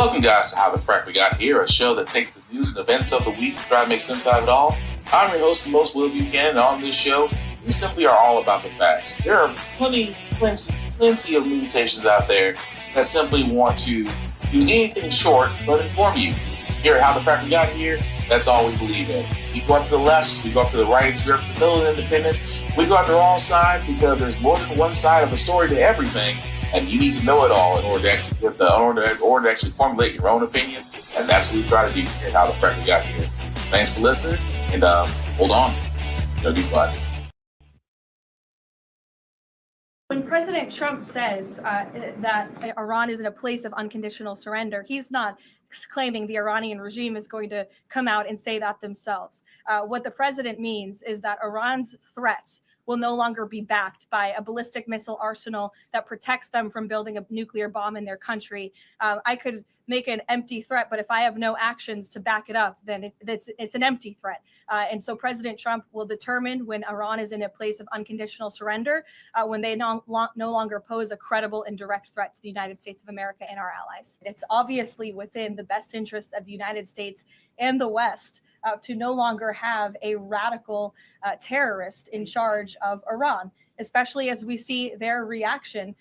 Welcome, guys, to How the Frack We Got Here, a show that takes the news and events of the week and try to make sense out of it all. I'm your host, the most Will Buchanan, and on this show, we simply are all about the facts. There are plenty of news stations out there that simply want to do anything short but inform you. Here at How the Frack We Got Here, that's all we believe in. We go up to the left, we go up to the right, we go up to the middle of independence, we go up to the wrong side because there's more than one side of a story to everything. And you need to know it all in order to actually formulate your own opinion. And that's what we try to do here at How the Frack We Got Here. Thanks for listening, and hold on. It's going to be fun. When President Trump says that Iran is in a place of unconditional surrender, he's not claiming the Iranian regime is going to come out and say that themselves. What the president means is that Iran's threats will no longer be backed by a ballistic missile arsenal that protects them from building a nuclear bomb in their country. I could make an empty threat, but if I have no actions to back it up, then it's an empty threat. And so President Trump will determine when Iran is in a place of unconditional surrender, when they no longer pose a credible and direct threat to the United States of America and our allies. It's obviously within the best interest of the United States and the West to no longer have a radical terrorist in charge of Iran, especially as we see their reaction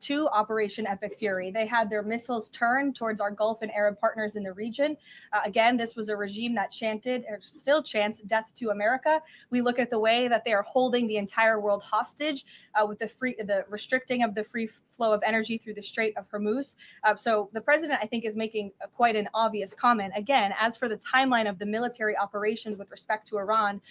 to Operation Epic Fury. They had their missiles turned towards our Gulf and Arab partners in the region. Again, this was a regime that chanted, or still chants, death to America. We look at the way that they are holding the entire world hostage with the restricting of the free flow of energy through the Strait of Hormuz. So the president, I think, is making quite an obvious comment. Again, as for the timeline of the military operations with respect to Iran,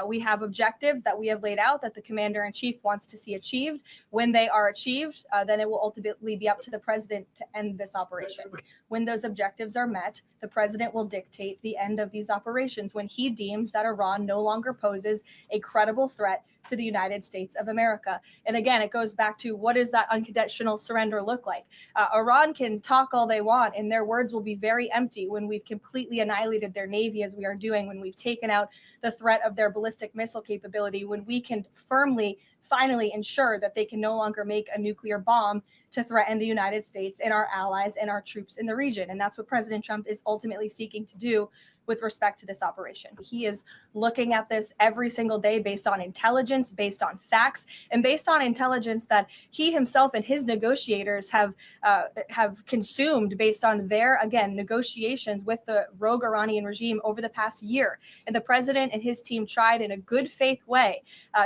we have objectives that we have laid out that the commander-in-chief wants to see achieved. When they are achieved, then it will ultimately be up to the president to end this operation. When those objectives are met, the president will dictate the end of these operations when he deems that Iran no longer poses a credible threat to the United States of America. And again, it goes back to, what does that unconditional surrender look like? Iran can talk all they want, and their words will be very empty when we've completely annihilated their navy, as we are doing, when we've taken out the threat of their ballistic missile capability, when we can finally ensure that they can no longer make a nuclear bomb to threaten the United States and our allies and our troops in the region. And that's what President Trump is ultimately seeking to do with respect to this operation. He is looking at this every single day based on intelligence, based on facts, and based on intelligence that he himself and his negotiators have consumed based on their, again, negotiations with the rogue Iranian regime over the past year. And the president and his team tried in a good faith way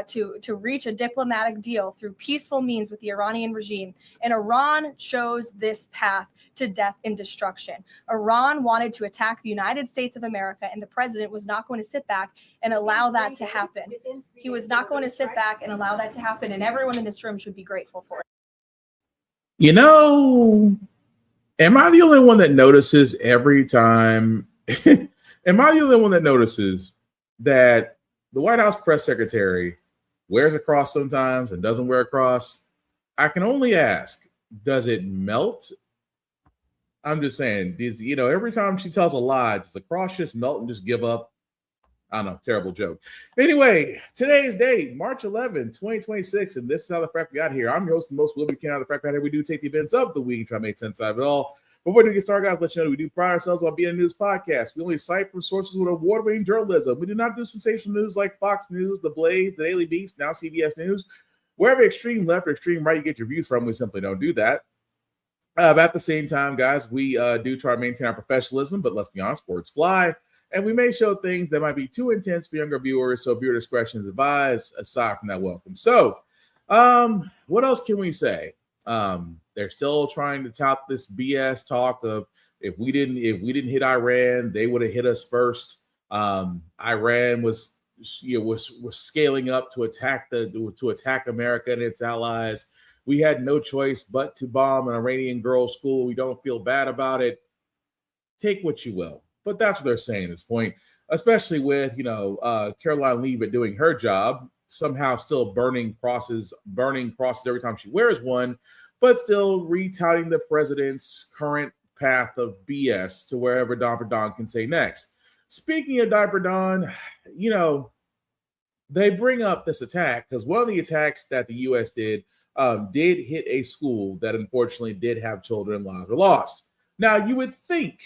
to reach a diplomatic deal through peaceful means with the Iranian regime. And Iran chose this path to death and destruction. Iran wanted to attack the United States of America, and the president was not going to sit back and allow that to happen. He was not going to sit back and allow that to happen, and everyone in this room should be grateful for it. You know, am I the only one that notices every time? Am I the only one that notices that the White House press secretary wears a cross sometimes and doesn't wear a cross? I can only ask, does it melt? I'm just saying, every time she tells a lie, does the cross just melt and just give up? I don't know, terrible joke. Anyway, today's date, March 11, 2026, and this is How the Frack We Got Here. I'm your host, the most Will Buchanan, How the Frack We Got Here. We do take the events of the week and try to make sense out of it all. Before we get started, guys, let you know we do pride ourselves on being a news podcast. We only cite from sources with award-winning journalism. We do not do sensational news like Fox News, The Blaze, The Daily Beast, now CBS News. Wherever extreme left or extreme right you get your views from, we simply don't do that. At the same time, guys, we do try to maintain our professionalism, but let's be honest, sports fly, and we may show things that might be too intense for younger viewers, so viewer discretion is advised. Aside from that, welcome. So, what else can we say? They're still trying to top this BS talk of if we didn't hit Iran, they would have hit us first. Iran was scaling up to attack America and its allies. We had no choice but to bomb an Iranian girls' school. We don't feel bad about it. Take what you will. But that's what they're saying at this point, especially with, Caroline Leavitt doing her job, somehow still burning crosses every time she wears one, but still retouting the president's current path of BS to wherever Don Don can say next. Speaking of Diaper Don, they bring up this attack because one of the attacks that the U.S. did hit a school that unfortunately did have children lives were lost. Now, you would think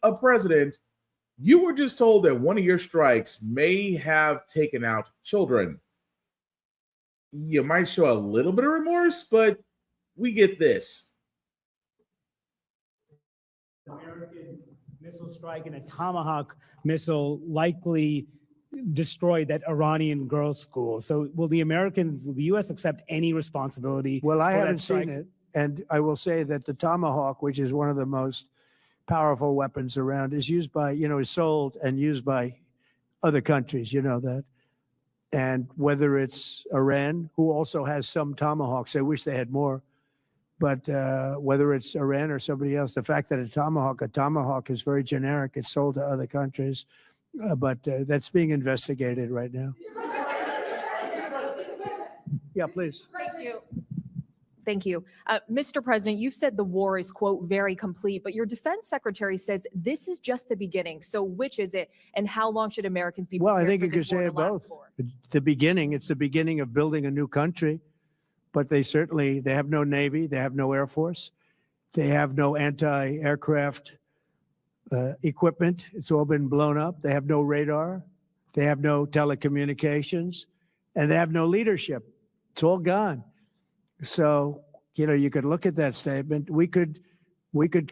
a president, you were just told that one of your strikes may have taken out children. You might show a little bit of remorse, but we get this. American missile strike and a Tomahawk missile likely destroyed that Iranian girls' school. So will the U.S. accept any responsibility? Well, I for haven't that strike? seen it. And I will say that the Tomahawk, which is one of the most powerful weapons around, is used by, is sold and used by other countries, you know that. And whether it's Iran, who also has some Tomahawks, I wish they had more. But whether it's Iran or somebody else, the fact that a Tomahawk is very generic. It's sold to other countries. But that's being investigated right now. Yeah, please. Thank you. Thank you. Mr. President, you've said the war is, quote, very complete, but your defense secretary says this is just the beginning. So which is it, and how long should Americans be prepared Well, I think for you could this war say to it last both. for? It's the beginning of building a new country, but they have no Navy, they have no Air Force, they have no anti-aircraft equipment. It's all been blown up. They have no radar, they have no telecommunications, and they have no leadership. It's all gone. So, you could look at that statement. We could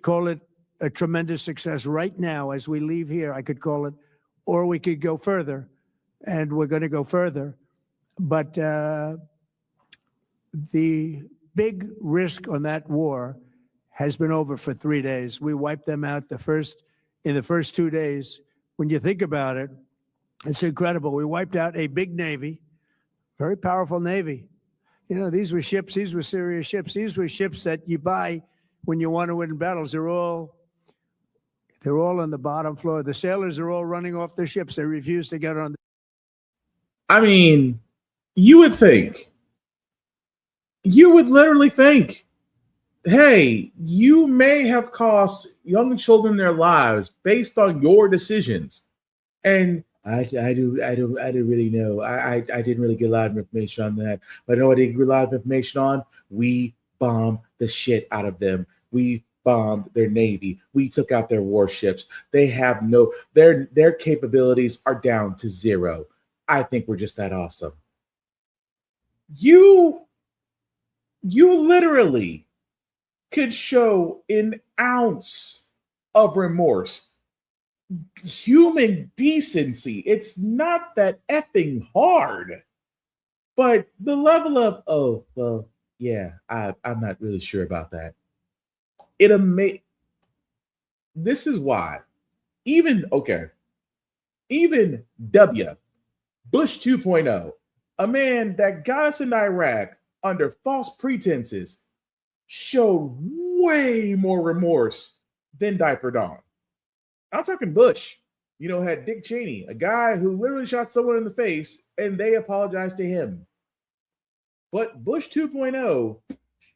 call it a tremendous success right now as we leave here. I could call it, or we could go further, and we're going to go further. But the big risk on that war has been over for 3 days. We wiped them out in the first 2 days. When you think about it, it's incredible. We wiped out a big Navy, very powerful Navy. These were ships. These were serious ships. These were ships that you buy when you want to win battles. They're all on the bottom floor. The sailors are all running off their ships. They refuse to get on. I mean, you would literally think, hey, you may have cost young children their lives based on your decisions. And I don't really know. I didn't really get a lot of information on that. But I know I did get a lot of information on. We bombed the shit out of them. We bombed their Navy. We took out their warships. They have their capabilities are down to zero. I think we're just that awesome. You literally could show an ounce of remorse. Human decency. It's not that effing hard. But the level of, oh, well, yeah, I'm not really sure about that. This is why. Even Bush 2.0, a man that got us in Iraq under false pretenses, showed way more remorse than Diaper Dawn. I'm talking Bush, had Dick Cheney, a guy who literally shot someone in the face and they apologized to him. But Bush 2.0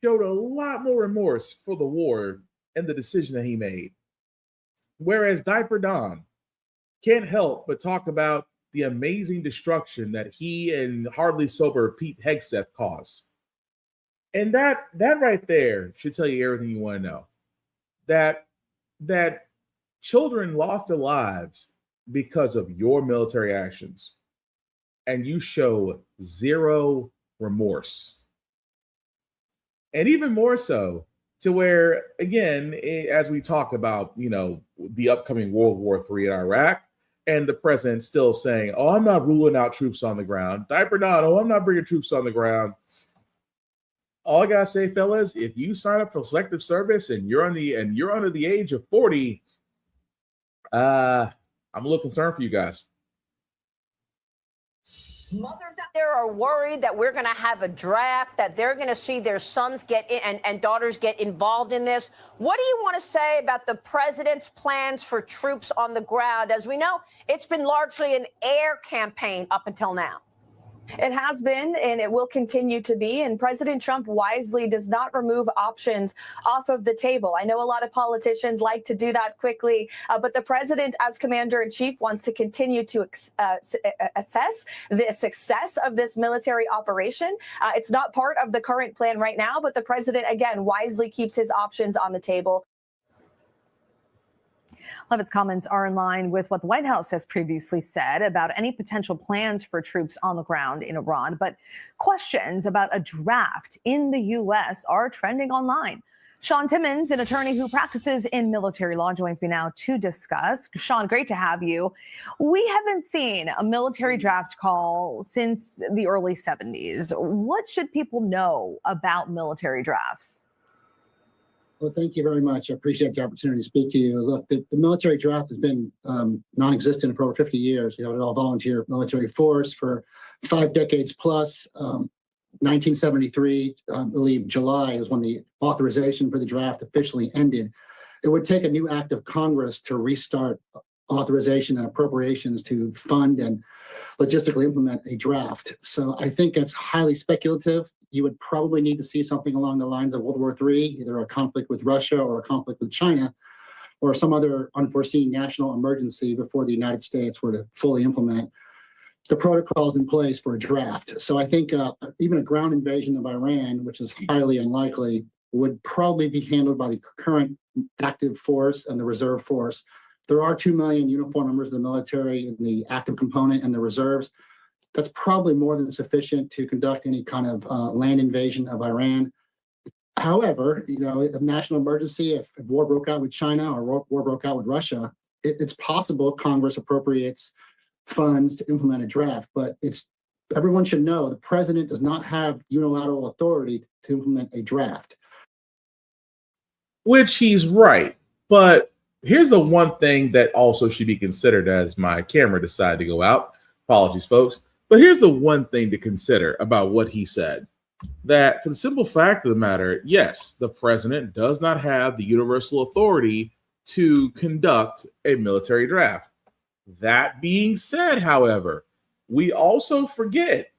showed a lot more remorse for the war and the decision that he made. Whereas Diaper Dawn can't help but talk about the amazing destruction that he and hardly sober Pete Hegseth caused. And that right there should tell you everything you want to know. That children lost their lives because of your military actions, and you show zero remorse. And even more so to where, again, as we talk about, the upcoming World War III in Iraq, and the president still saying, oh, I'm not ruling out troops on the ground. Diaper Dawn, oh, I'm not bringing troops on the ground. All I gotta say, fellas, if you sign up for selective service and you're under the age of 40, I'm a little concerned for you guys. Mothers out there are worried that we're going to have a draft, that they're going to see their sons get in and daughters get involved in this. What do you want to say about the president's plans for troops on the ground? As we know, it's been largely an air campaign up until now. It has been, and it will continue to be. And President Trump wisely does not remove options off of the table. I know a lot of politicians like to do that quickly, but the president, as commander in chief, wants to continue to assess the success of this military operation. It's not part of the current plan right now, but the president, again, wisely keeps his options on the table. Leavitt's comments are in line with what the White House has previously said about any potential plans for troops on the ground in Iran. But questions about a draft in the U.S. are trending online. Sean Timmons, an attorney who practices in military law, joins me now to discuss. Sean, great to have you. We haven't seen a military draft call since the early 70s. What should people know about military drafts? Well, thank you very much. I appreciate the opportunity to speak to you. Look, the military draft has been non-existent for over 50 years. We have an all-volunteer military force for 5 decades plus. 1973, I believe July is when the authorization for the draft officially ended. It would take a new act of Congress to restart authorization and appropriations to fund and logistically implement a draft. So I think it's highly speculative. You would probably need to see something along the lines of World War III, either a conflict with Russia or a conflict with China, or some other unforeseen national emergency before the United States were to fully implement the protocols in place for a draft. So I think even a ground invasion of Iran, which is highly unlikely, would probably be handled by the current active force and the reserve force. There are 2 million uniformed members of the military in the active component and the reserves. That's probably more than sufficient to conduct any kind of land invasion of Iran. However, a national emergency, if war broke out with China or war broke out with Russia, it's possible Congress appropriates funds to implement a draft, but everyone should know the president does not have unilateral authority to implement a draft. Which he's right. But here's the one thing that also should be considered as my camera decided to go out. Apologies, folks. But here's the one thing to consider about what he said. That for the simple fact of the matter, yes, the president does not have the universal authority to conduct a military draft. That being said, however, we also forget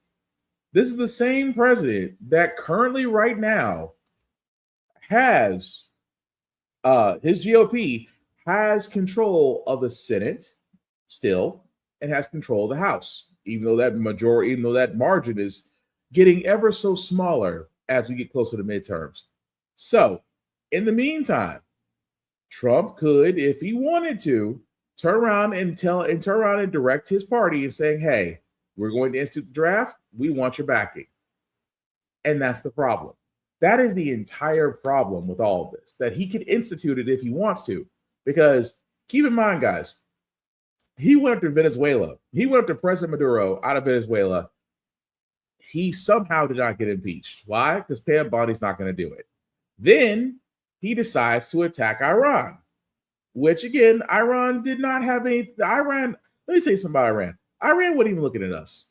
this is the same president that currently right now has his GOP has control of the Senate still and has control of the House, even though that margin is getting ever so smaller as we get closer to midterms. So in the meantime, Trump could, if he wanted to, turn around and direct his party and saying, hey, we're going to institute the draft. We want your backing. And that's the problem. That is the entire problem with all of this, that he could institute it if he wants to. Because keep in mind, guys, he went up to Venezuela. He went up to President Maduro out of Venezuela. He somehow did not get impeached. Why? Because Pam Body's not going to do it. Then he decides to attack Iran. Which again, Iran did not have any. Let me tell you something about Iran. Iran wasn't even looking at us.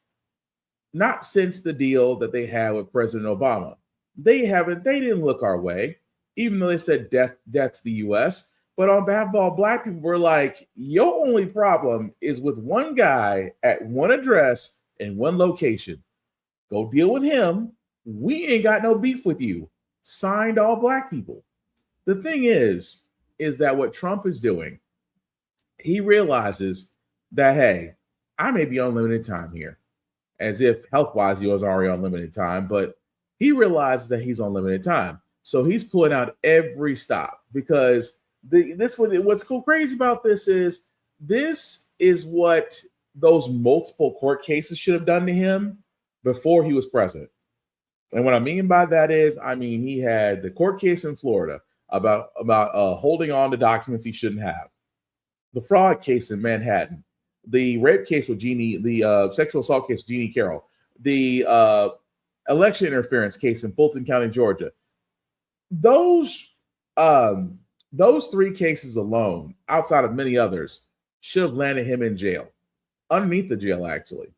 Not since the deal that they had with President Obama. They didn't look our way, even though they said death to the US. But on behalf of all black people, we're like, your only problem is with one guy at one address in one location. Go deal with him. We ain't got no beef with you. Signed all black people. The thing is that what Trump is doing, he realizes that, hey, I may be on limited time here, as if health-wise he was already on limited time, but he realizes that he's on limited time. So he's pulling out every stop because what's cool crazy about this is what those multiple court cases should have done to him before he was president. And what I mean by that is, he had the court case in Florida about holding on to documents he shouldn't have, the fraud case in Manhattan, the rape case with Jeannie, the sexual assault case with Jeannie Carroll, the election interference case in Fulton County, Georgia. Those 3 cases alone, outside of many others, should have landed him in jail, underneath the jail actually.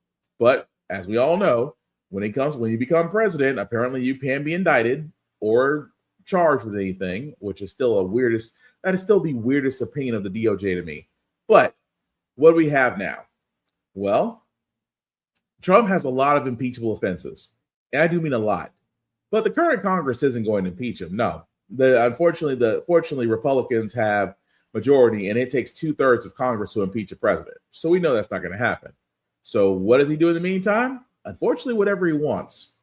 But as we all know, when you become president, apparently you can be indicted or charged with anything, which is still the weirdest opinion of the DOJ to me. But what do we have now? Well, Trump has a lot of impeachable offenses, and I do mean a lot. But the current Congress isn't going to impeach him. No, fortunately, Republicans have majority, and it takes 2/3 of Congress to impeach a president. So we know that's not going to happen. So what does he do in the meantime? Unfortunately, whatever he wants.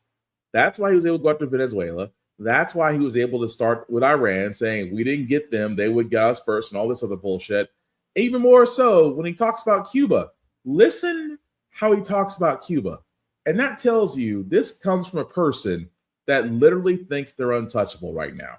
That's why he was able to go up to Venezuela. That's why he was able to start with Iran, saying we didn't get them, they would get us first, and all this other bullshit. Even more so when he talks about Cuba. Listen how he talks about Cuba. And that tells you this comes from a person that literally thinks they're untouchable right now.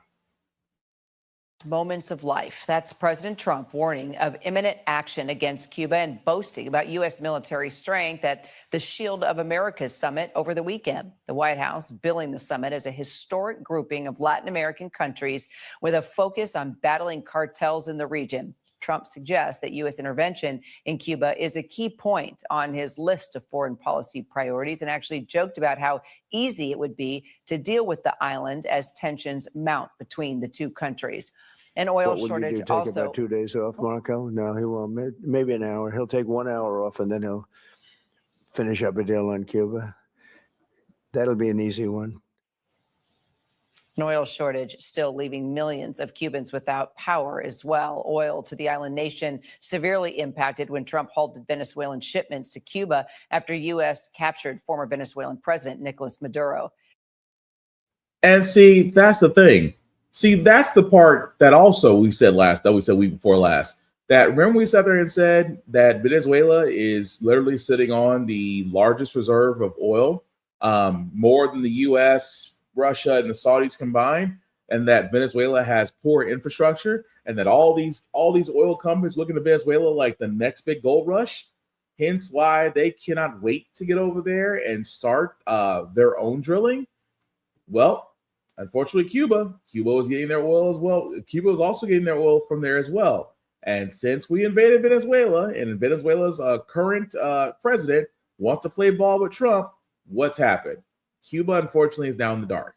Moments of life. That's President Trump warning of imminent action against Cuba and boasting about U.S. military strength at the Shield of America's summit over the weekend. The White House billing the summit as a historic grouping of Latin American countries with a focus on battling cartels in the region. Trump suggests that U.S. intervention in Cuba is a key point on his list of foreign policy priorities and actually joked about how easy it would be to deal with the island as tensions mount between the two countries. An oil shortage Take also. about 2 days off, Marco? No, he won't. Maybe an hour. He'll take 1 hour off and then he'll finish up a deal on Cuba. That'll be an easy one. An oil shortage still leaving millions of Cubans without power as well. Oil to the island nation severely impacted when Trump halted Venezuelan shipments to Cuba after U.S. captured former Venezuelan President Nicolas Maduro. And see, that's the thing. See, that's the part that also we said week before last. That remember we sat there and said that Venezuela is literally sitting on the largest reserve of oil, more than the U.S., Russia, and the Saudis combined, and that Venezuela has poor infrastructure, and that all these oil companies looking at Venezuela like the next big gold rush. Hence why they cannot wait to get over there and start their own drilling. Well, unfortunately, Cuba was getting their oil as well. Cuba was also getting their oil from there as well. And since we invaded Venezuela, and Venezuela's current president wants to play ball with Trump, what's happened? Cuba, unfortunately, is now in the dark.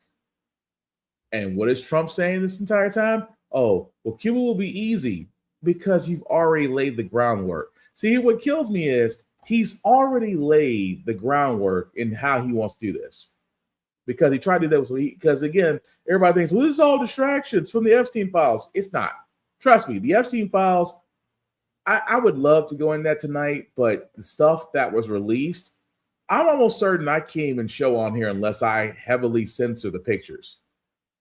And what is Trump saying this entire time? Oh, well, Cuba will be easy because you've already laid the groundwork. See, what kills me is he's already laid the groundwork in how he wants to do this. Because he tried to do that. Because again, everybody thinks, well, this is all distractions from the Epstein files. It's not. Trust me, the Epstein files, I would love to go in that tonight, but the stuff that was released, I'm almost certain I can't even show on here unless I heavily censor the pictures.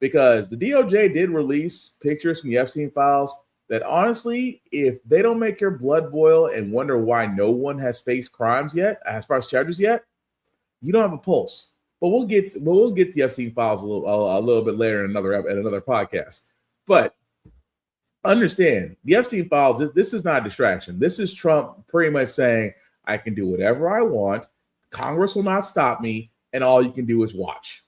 Because the DOJ did release pictures from the Epstein files that honestly, if they don't make your blood boil and wonder why no one has faced crimes yet, as far as charges yet, you don't have a pulse. But we'll get to the Epstein files a little bit later in another podcast. But understand, the Epstein files, this is not a distraction. This is Trump pretty much saying, I can do whatever I want. Congress will not stop me, and all you can do is watch.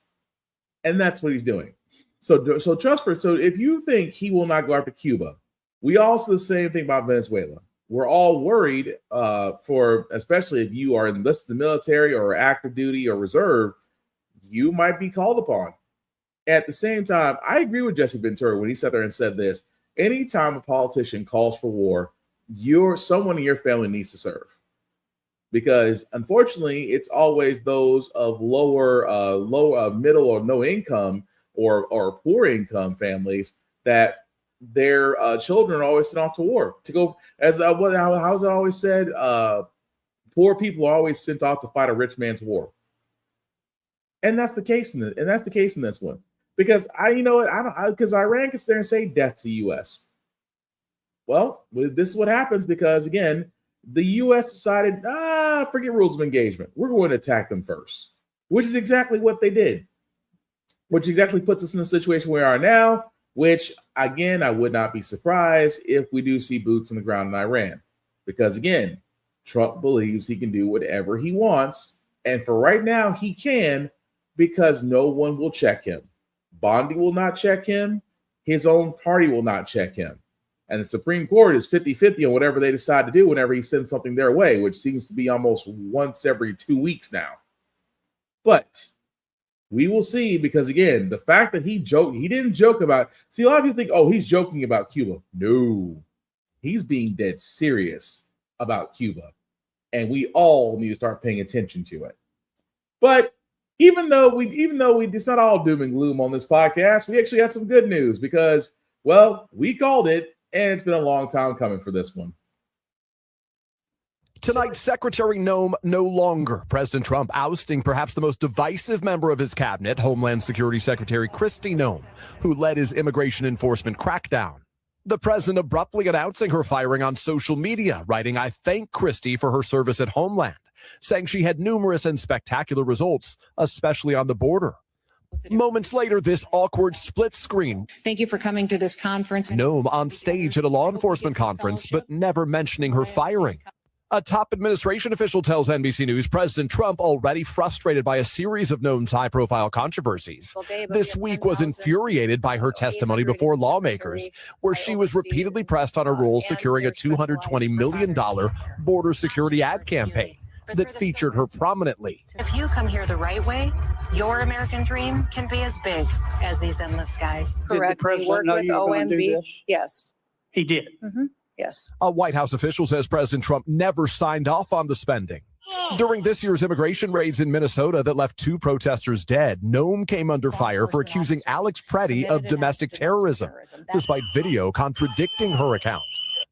And that's what he's doing. So if you think he will not go after Cuba, we also the same thing about Venezuela. We're all worried especially if you are enlisted in the military or active duty or reserve, you might be called upon. At the same time, I agree with Jesse Ventura when he sat there and said this. Anytime a politician calls for war, someone in your family needs to serve. Because unfortunately, it's always those of low, middle, or no income or poor income families that their children are always sent off to war to go. How's it always said? Poor people are always sent off to fight a rich man's war, and that's the case in this one. Because because Iran can sit there and say death to the U.S. Well, this is what happens because again, the U.S. decided, forget rules of engagement. We're going to attack them first, which is exactly what they did, which exactly puts us in the situation we are now, which, again, I would not be surprised if we do see boots on the ground in Iran. Because, again, Trump believes he can do whatever he wants. And for right now, he can because no one will check him. Bondi will not check him. His own party will not check him. And the Supreme Court is 50-50 on whatever they decide to do whenever he sends something their way, which seems to be almost once every 2 weeks now. But we will see because, again, the fact that he didn't joke about, see, a lot of people think, oh, he's joking about Cuba. No, he's being dead serious about Cuba. And we all need to start paying attention to it. But even though it's not all doom and gloom on this podcast, we actually had some good news because, well, we called it. And it's been a long time coming for this one. Tonight, Secretary Noem no longer. President Trump ousting perhaps the most divisive member of his cabinet, Homeland Security Secretary Kristi Noem, who led his immigration enforcement crackdown. The president abruptly announcing her firing on social media, writing, "I thank Christie for her service at Homeland," saying she had numerous and spectacular results, especially on the border. Moments later, this awkward split screen. Thank you for coming to this conference. Noem on stage at a law enforcement conference, but never mentioning her firing. A top administration official tells NBC News President Trump already frustrated by a series of Noem's high-profile controversies. This week was infuriated by her testimony before lawmakers, where she was repeatedly pressed on her role securing a $220 million border security ad campaign that featured her prominently. If you come here the right way, your American dream can be as big as these endless skies. Correct. We work with OMB. Yes. He did. Yes. A White House official says President Trump never signed off on the spending. During this year's immigration raids in Minnesota that left 2 protesters dead, Noem came under fire for accusing Alex Preddy of domestic terrorism, despite video contradicting her account.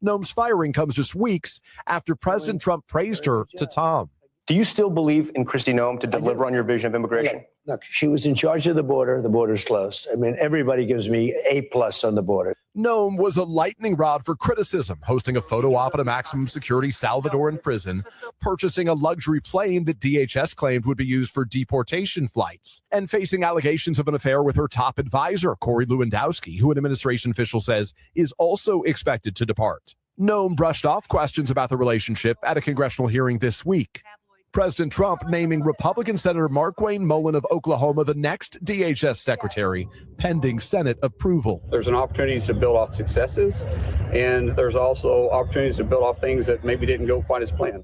Noem's firing comes just weeks after President Trump praised her to Tom. Do you still believe in Kristi Noem to deliver on your vision of immigration? Look, she was in charge of the border. The border's closed. I mean, everybody gives me A+ on the border. Noem was a lightning rod for criticism, hosting a photo op at a maximum security Salvadoran prison, purchasing a luxury plane that DHS claimed would be used for deportation flights, and facing allegations of an affair with her top advisor, Corey Lewandowski, who an administration official says is also expected to depart. Noem brushed off questions about the relationship at a congressional hearing this week. President Trump naming Republican Senator Markwayne Mullin of Oklahoma the next DHS secretary, pending Senate approval. There's an opportunity to build off successes, and there's also opportunities to build off things that maybe didn't go quite as planned.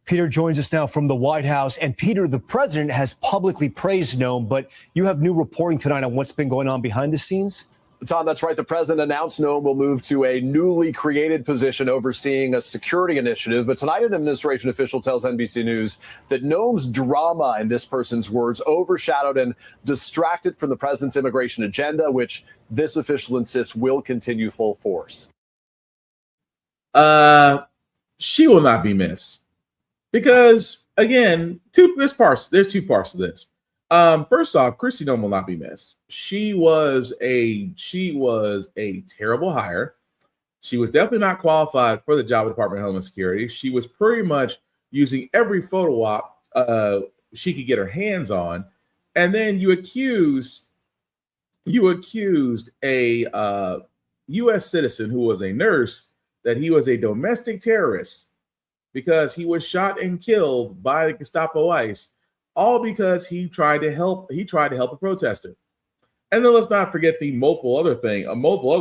Peter joins us now from the White House. And Peter, the president has publicly praised Noem, but you have new reporting tonight on what's been going on behind the scenes? Tom, that's right. The president announced Noem will move to a newly created position overseeing a security initiative. But tonight, an administration official tells NBC News that Noem's drama, in this person's words, overshadowed and distracted from the president's immigration agenda, which this official insists will continue full force. She will not be missed because, again, there's two parts to this. First off, Kristi Noem will not be missed. She was a terrible hire. She was definitely not qualified for the job of Department of Homeland Security. She was pretty much using every photo op she could get her hands on, and then you accused a U.S. citizen who was a nurse that he was a domestic terrorist because he was shot and killed by the Gestapo ICE. All because he tried to help a protester. And then let's not forget the multiple other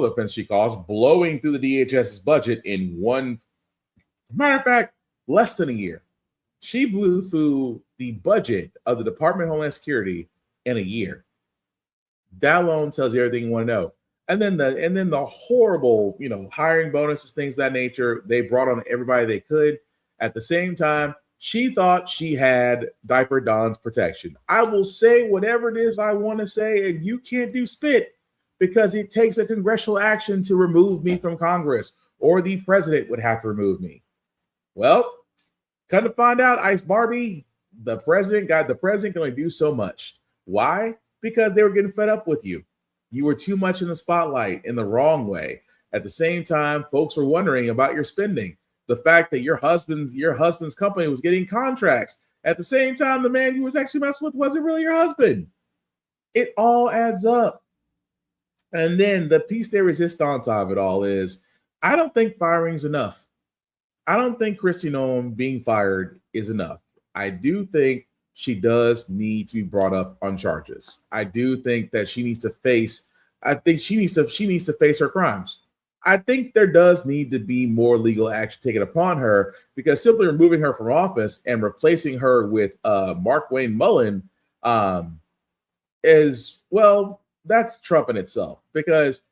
offense she caused, blowing through the DHS's budget in matter of fact, less than a year. She blew through the budget of the Department of Homeland Security in a year. That alone tells you everything you want to know. And then the horrible, hiring bonuses, things of that nature, they brought on everybody they could. At the same time, she thought she had Diaper Don's protection. I will say whatever it is I want to say, and you can't do spit because it takes a congressional action to remove me from Congress, or the president would have to remove me. Well, come to find out, Ice Barbie, the president can only do so much. Why? Because they were getting fed up with you. You were too much in the spotlight in the wrong way. At the same time, folks were wondering about your spending. The fact that your husband's company was getting contracts. At the same time, the man you was actually messing with wasn't really your husband. It all adds up. And then the piece de resistance of it all is, I don't think firing's enough. I don't think Kristi Noem being fired is enough. I do think she does need to be brought up on charges. I do think that she needs to face her crimes. I think there does need to be more legal action taken upon her, because simply removing her from office and replacing her with Markwayne Mullin is, well, that's Trump in itself. Because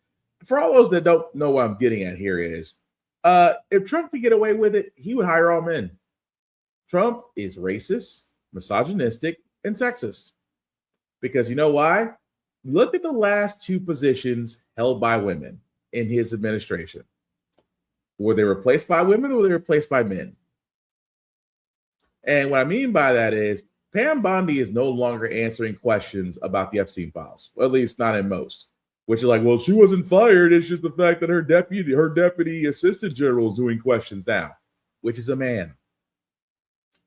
for all those that don't know what I'm getting at here is, if Trump could get away with it, he would hire all men. Trump is racist, misogynistic, and sexist. Because you know why? Look at the last 2 positions held by women in his administration. Were they replaced by women or were they replaced by men? And what I mean by that is Pam Bondi is no longer answering questions about the Epstein files, or at least not in most. which is like, well, she wasn't fired. It's just the fact that her deputy assistant general is doing questions now, which is a man.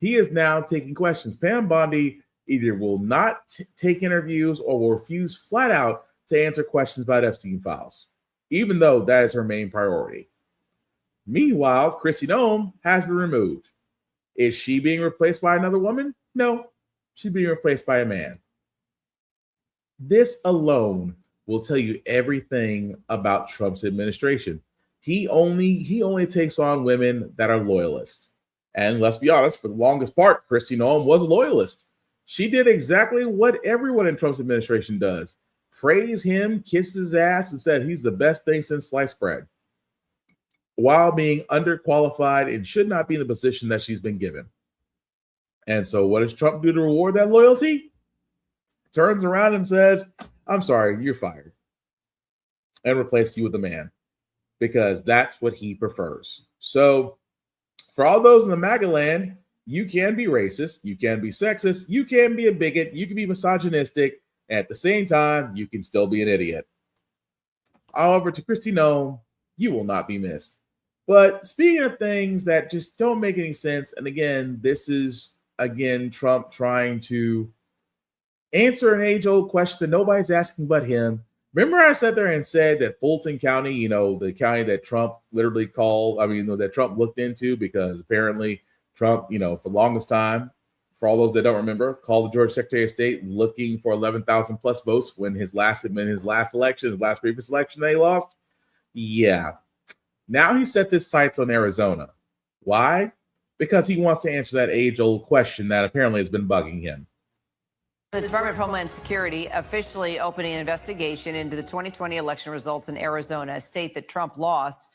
He is now taking questions. Pam Bondi either will not take interviews or will refuse flat out to answer questions about Epstein files, even though that is her main priority. Meanwhile, Kristi Noem has been removed. Is she being replaced by another woman? No, she's being replaced by a man. This alone will tell you everything about Trump's administration. He only takes on women that are loyalists. And let's be honest, for the longest part, Kristi Noem was a loyalist. She did exactly what everyone in Trump's administration does. Praise him, kiss his ass, and said he's the best thing since sliced bread, while being underqualified and should not be in the position that she's been given. And so what does Trump do to reward that loyalty? Turns around and says, I'm sorry, you're fired, and replaces you with a man, because that's what he prefers. So for all those in the MAGA land, you can be racist, you can be sexist, you can be a bigot, you can be misogynistic, and at the same time, you can still be an idiot. However, to Kristi Noem, you will not be missed. But speaking of things that just don't make any sense, and again, this is, Trump trying to answer an age-old question that nobody's asking but him. Remember I sat there and said that Fulton County, the county that Trump literally that Trump looked into, because apparently Trump, for the longest time, for all those that don't remember, called the Georgia Secretary of State looking for 11,000 plus votes when his last previous election that he lost. Yeah. Now he sets his sights on Arizona. Why? Because he wants to answer that age-old question that apparently has been bugging him. The Department of Homeland Security officially opening an investigation into the 2020 election results in Arizona, a state that Trump lost.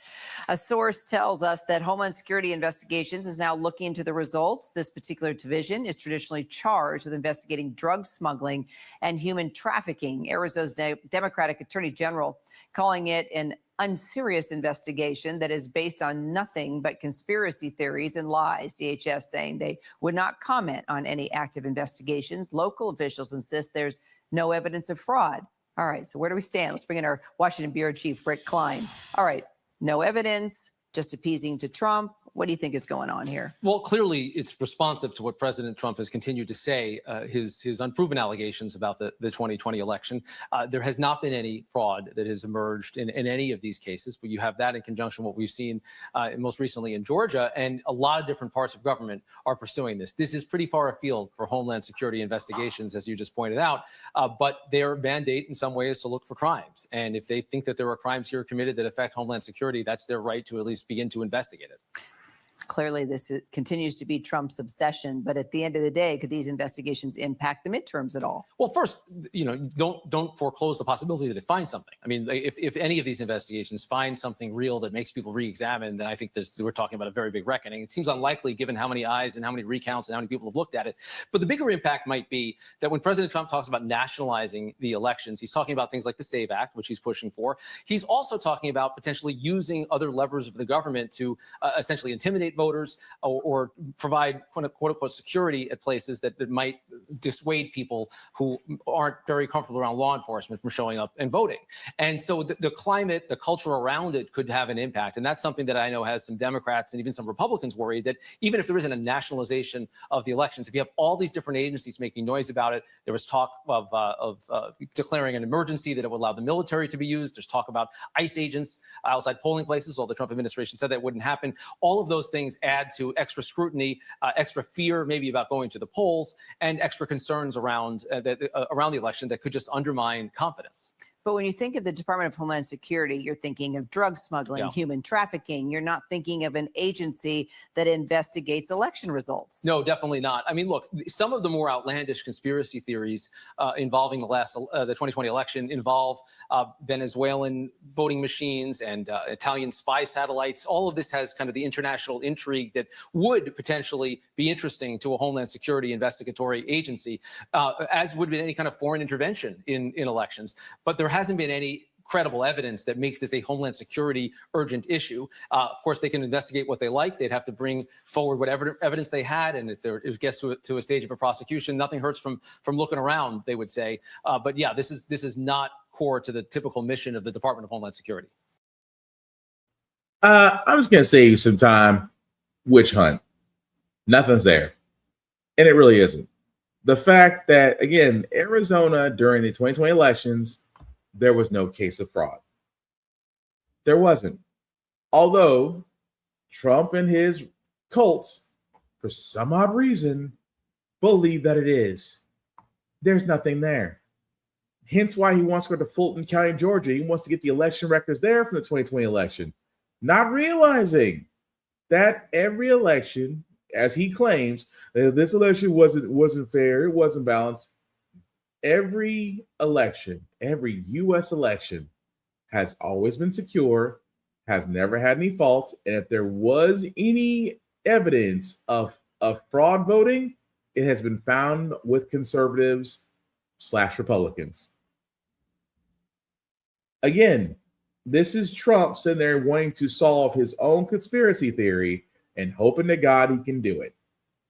A source tells us that Homeland Security Investigations is now looking into the results. This particular division is traditionally charged with investigating drug smuggling and human trafficking. Arizona's Democratic Attorney General calling it an unserious investigation that is based on nothing but conspiracy theories and lies. DHS saying they would not comment on any active investigations. Local officials insist there's no evidence of fraud. All right, so where do we stand? Let's bring in our Washington Bureau Chief, Rick Klein. All right, no evidence, just appeasing to Trump. What do you think is going on here? Well, clearly it's responsive to what President Trump has continued to say, his unproven allegations about the 2020 election. There has not been any fraud that has emerged in any of these cases, but you have that in conjunction with what we've seen most recently in Georgia, and a lot of different parts of government are pursuing this. This is pretty far afield for Homeland Security investigations, as you just pointed out, but their mandate in some way is to look for crimes. And if they think that there are crimes here committed that affect Homeland Security, that's their right to at least begin to investigate it. Clearly, this continues to be Trump's obsession. But at the end of the day, could these investigations impact the midterms at all? Well, first, don't foreclose the possibility that it finds something. I mean, if any of these investigations find something real that makes people re-examine, then I think that we're talking about a very big reckoning. It seems unlikely given how many eyes and how many recounts and how many people have looked at it. But the bigger impact might be that when President Trump talks about nationalizing the elections, he's talking about things like the SAVE Act, which he's pushing for. He's also talking about potentially using other levers of the government to essentially intimidate voters or provide quote unquote security at places that might dissuade people who aren't very comfortable around law enforcement from showing up and voting. And so the climate, the culture around it could have an impact. And that's something that I know has some Democrats and even some Republicans worried that even if there isn't a nationalization of the elections, if you have all these different agencies making noise about it, there was talk of declaring an emergency that it would allow the military to be used. There's talk about ICE agents outside polling places, although the Trump administration said that wouldn't happen. All of those things add to extra scrutiny, extra fear maybe about going to the polls, and extra concerns around around the election that could just undermine confidence. But when you think of the Department of Homeland Security, you're thinking of drug smuggling, human trafficking. You're not thinking of an agency that investigates election results. No, definitely not. I mean, look, some of the more outlandish conspiracy theories involving the 2020 election involve Venezuelan voting machines and Italian spy satellites. All of this has kind of the international intrigue that would potentially be interesting to a Homeland Security investigatory agency, as would be any kind of foreign intervention in elections. But there hasn't been any credible evidence that makes this a Homeland Security urgent issue. Of course, they can investigate what they like. They'd have to bring forward whatever evidence they had, and if it gets to a stage of a prosecution, nothing hurts from looking around, they would say. But yeah, this is not core to the typical mission of the Department of Homeland Security. I was going to save some time. Witch hunt. Nothing's there. And it really isn't. The fact that, again, Arizona during the 2020 elections, there was no case of fraud. There wasn't. Although Trump and his cults, for some odd reason, believe that it is. There's nothing there. Hence why he wants to go to Fulton County, Georgia. He wants to get the election records there from the 2020 election. Not realizing that every election, as he claims, this election wasn't fair, it wasn't balanced. Every election, every U.S. election has always been secure, has never had any faults, and if there was any evidence of fraud voting, it has been found with conservatives / Republicans. Again, this is Trump sitting there wanting to solve his own conspiracy theory and hoping to God he can do it.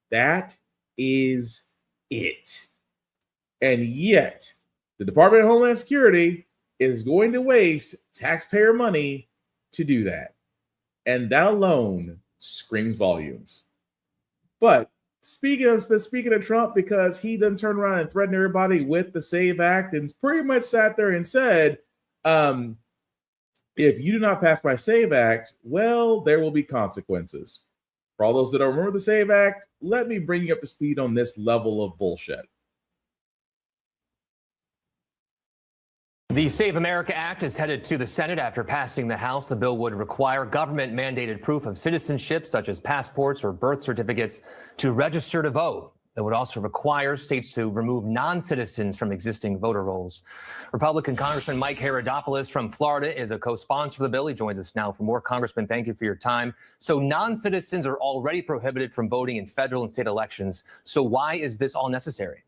That is it. And yet, the Department of Homeland Security is going to waste taxpayer money to do that. And that alone screams volumes. But speaking of Trump, because he done turned around and threatened everybody with the SAVE Act and pretty much sat there and said, if you do not pass my SAVE Act, well, there will be consequences. For all those that don't remember the SAVE Act, let me bring you up to speed on this level of bullshit. The Save America Act is headed to the Senate after passing the House. The bill would require government-mandated proof of citizenship, such as passports or birth certificates, to register to vote. It would also require states to remove non-citizens from existing voter rolls. Republican Congressman Mike Herodopoulos from Florida is a co-sponsor of the bill. He joins us now for more. Congressman, thank you for your time. So non-citizens are already prohibited from voting in federal and state elections. So why is this all necessary?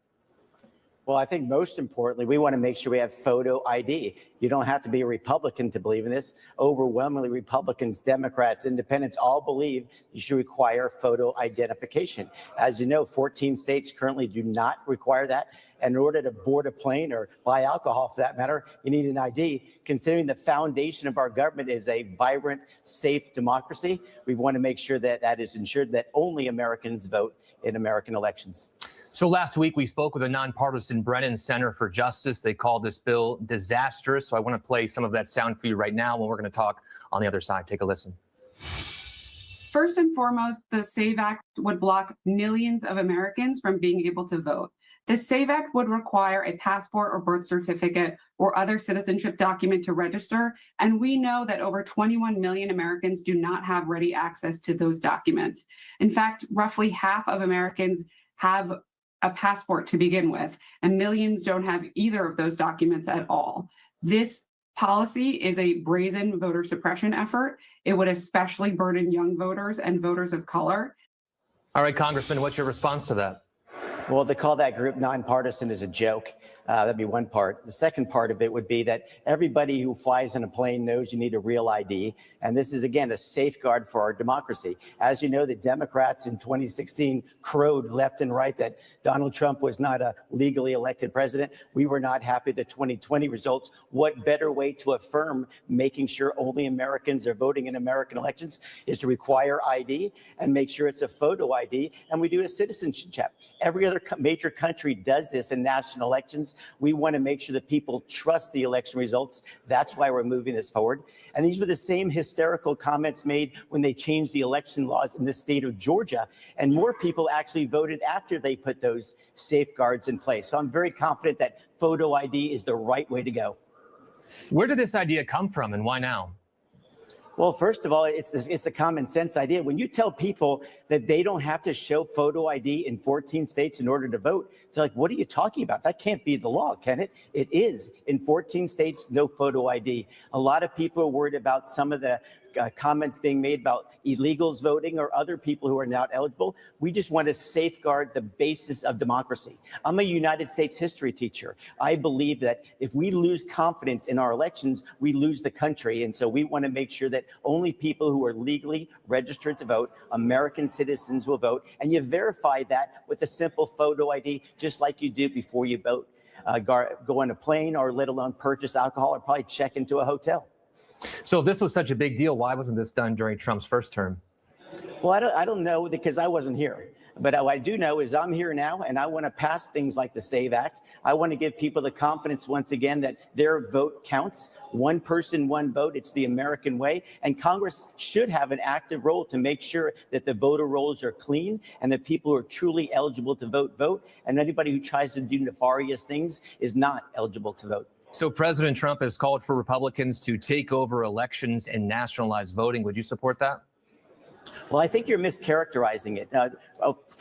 Well, I think most importantly, we want to make sure we have photo ID. You don't have to be a Republican to believe in this. Overwhelmingly, Republicans, Democrats, Independents all believe you should require photo identification. As you know, 14 states currently do not require that. And in order to board a plane or buy alcohol, for that matter, you need an ID. Considering the foundation of our government is a vibrant, safe democracy, we want to make sure that that is ensured, that only Americans vote in American elections. So last week, we spoke with a nonpartisan Brennan Center for Justice. They called this bill disastrous. So I want to play some of that sound for you right now when we're going to talk on the other side. Take a listen. First and foremost, the SAVE Act would block millions of Americans from being able to vote. The SAVE Act would require a passport or birth certificate or other citizenship document to register. And we know that over 21 million Americans do not have ready access to those documents. In fact, roughly half of Americans have a passport to begin with, and millions don't have either of those documents at all. This policy is a brazen voter suppression effort. It would especially burden young voters and voters of color. All right, Congressman, what's your response to that? Well, to call that group nonpartisan is a joke. That'd be one part. The second part of it would be that everybody who flies in a plane knows you need a real ID. And this is, again, a safeguard for our democracy. As you know, the Democrats in 2016 crowed left and right that Donald Trump was not a legally elected president. We were not happy with the 2020 results. What better way to affirm making sure only Americans are voting in American elections is to require ID and make sure it's a photo ID. And we do a citizenship check. Every other major country does this in national elections. We want to make sure that people trust the election results. That's why we're moving this forward. And these were the same hysterical comments made when they changed the election laws in the state of Georgia. And more people actually voted after they put those safeguards in place. So I'm very confident that photo ID is the right way to go. Where did this idea come from and why now? Well, first of all, it's the common sense idea. When you tell people that they don't have to show photo ID in 14 states in order to vote, it's like, what are you talking about? That can't be the law, can it? It is. In 14 states, no photo ID. A lot of people are worried about some of the comments being made about illegals voting or other people who are not eligible. We just want to safeguard the basis of democracy. I'm a United States history teacher. I believe that if we lose confidence in our elections, we lose the country. And so we want to make sure that only people who are legally registered to vote, American citizens, will vote. And you verify that with a simple photo ID, just like you do before you vote. Go on a plane, or let alone purchase alcohol, or probably check into a hotel. So if this was such a big deal, why wasn't this done during Trump's first term? Well, I don't know, because I wasn't here. But what I do know is I'm here now, and I want to pass things like the SAVE Act. I want to give people the confidence once again that their vote counts. One person, one vote. It's the American way. And Congress should have an active role to make sure that the voter rolls are clean and that people who are truly eligible to vote. And anybody who tries to do nefarious things is not eligible to vote. So President Trump has called for Republicans to take over elections and nationalize voting. Would you support that? Well, I think you're mischaracterizing it.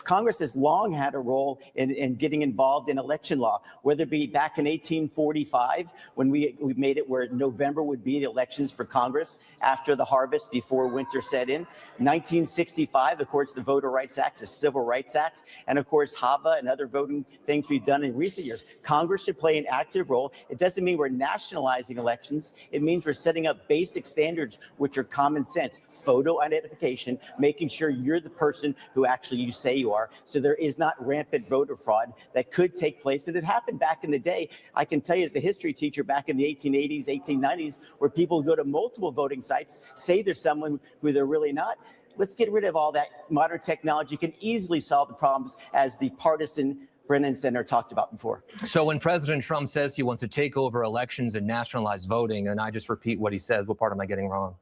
Congress has long had a role in getting involved in election law, whether it be back in 1845, when we made it where November would be the elections for Congress after the harvest, before winter set in. 1965, of course, the Voter Rights Act, the Civil Rights Act, and of course, HAVA and other voting things we've done in recent years. Congress should play an active role. It doesn't mean we're nationalizing elections. It means we're setting up basic standards, which are common sense: photo identification, making sure you're the person who actually you say you are, so there is not rampant voter fraud that could take place. And it happened back in the day. I can tell you as a history teacher, back in the 1880s, 1890s, where people go to multiple voting sites, say they're someone who they're really not. Let's get rid of all that. Modern technology can easily solve the problems, as the partisan Brennan Center talked about before. So when President Trump says he wants to take over elections and nationalize voting, and I just repeat what he says, what part am I getting wrong?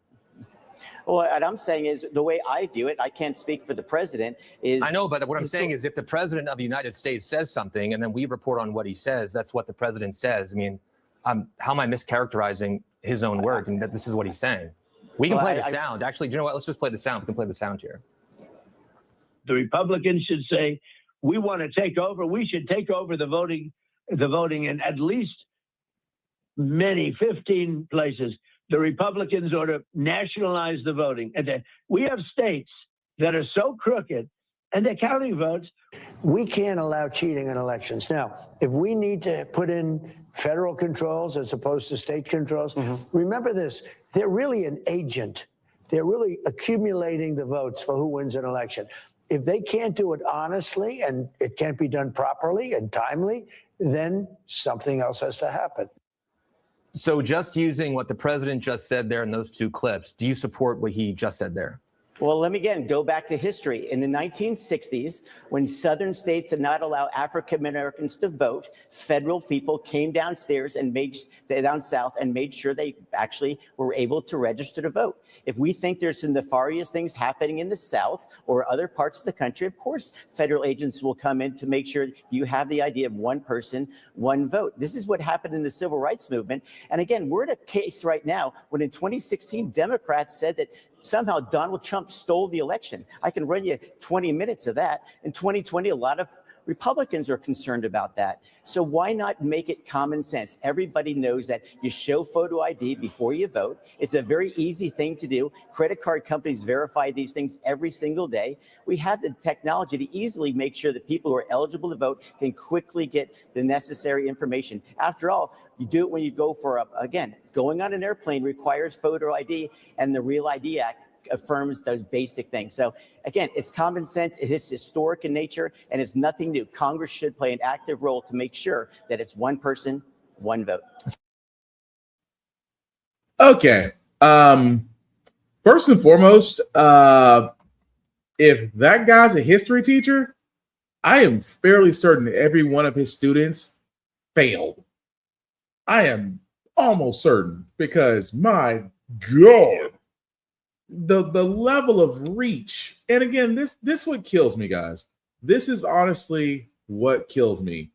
Well, what I'm saying is, the way I view it, I can't speak for the president, is... I know, but what I'm saying is, if the president of the United States says something and then we report on what he says, that's what the president says. I mean, how am I mischaracterizing his own words? I mean, that this is what he's saying. We can play the sound. Actually, do you know what? Let's just play the sound. We can play the sound here. The Republicans should say, we want to take over. We should take over the voting in at least 15 places. The Republicans ought to nationalize the voting. And we have states that are so crooked, and they're counting votes. We can't allow cheating in elections. Now, if we need to put in federal controls as opposed to state controls, remember this: they're really an agent. They're really accumulating the votes for who wins an election. If they can't do it honestly and it can't be done properly and timely, then something else has to happen. So just using what the president just said there in those two clips, do you support what he just said there? Well, let me again go back to history. In the 1960s, when southern states did not allow African Americans to vote, federal people came downstairs and down south and made sure they actually were able to register to vote. If we think there's some nefarious things happening in the South or other parts of the country, of course, federal agents will come in to make sure you have the idea of one person, one vote. This is what happened in the civil rights movement. And again, we're in a case right now when in 2016, Democrats said that somehow Donald Trump stole the election. I can run you 20 minutes of that. In 2020, a lot of Republicans are concerned about that. So why not make it common sense? Everybody knows that you show photo ID before you vote. It's a very easy thing to do. Credit card companies verify these things every single day. We have the technology to easily make sure that people who are eligible to vote can quickly get the necessary information. After all, you do it when you go for, again, going on an airplane requires photo ID, and the Real ID Act affirms those basic things. So again, it's common sense, it is historic in nature, and it's nothing new. Congress should play an active role to make sure that it's one person, one vote. Okay. First and foremost, if that guy's a history teacher, I am fairly certain every one of his students failed. I am almost certain, because my God, the level of reach. And again, this what kills me, guys. This is honestly what kills me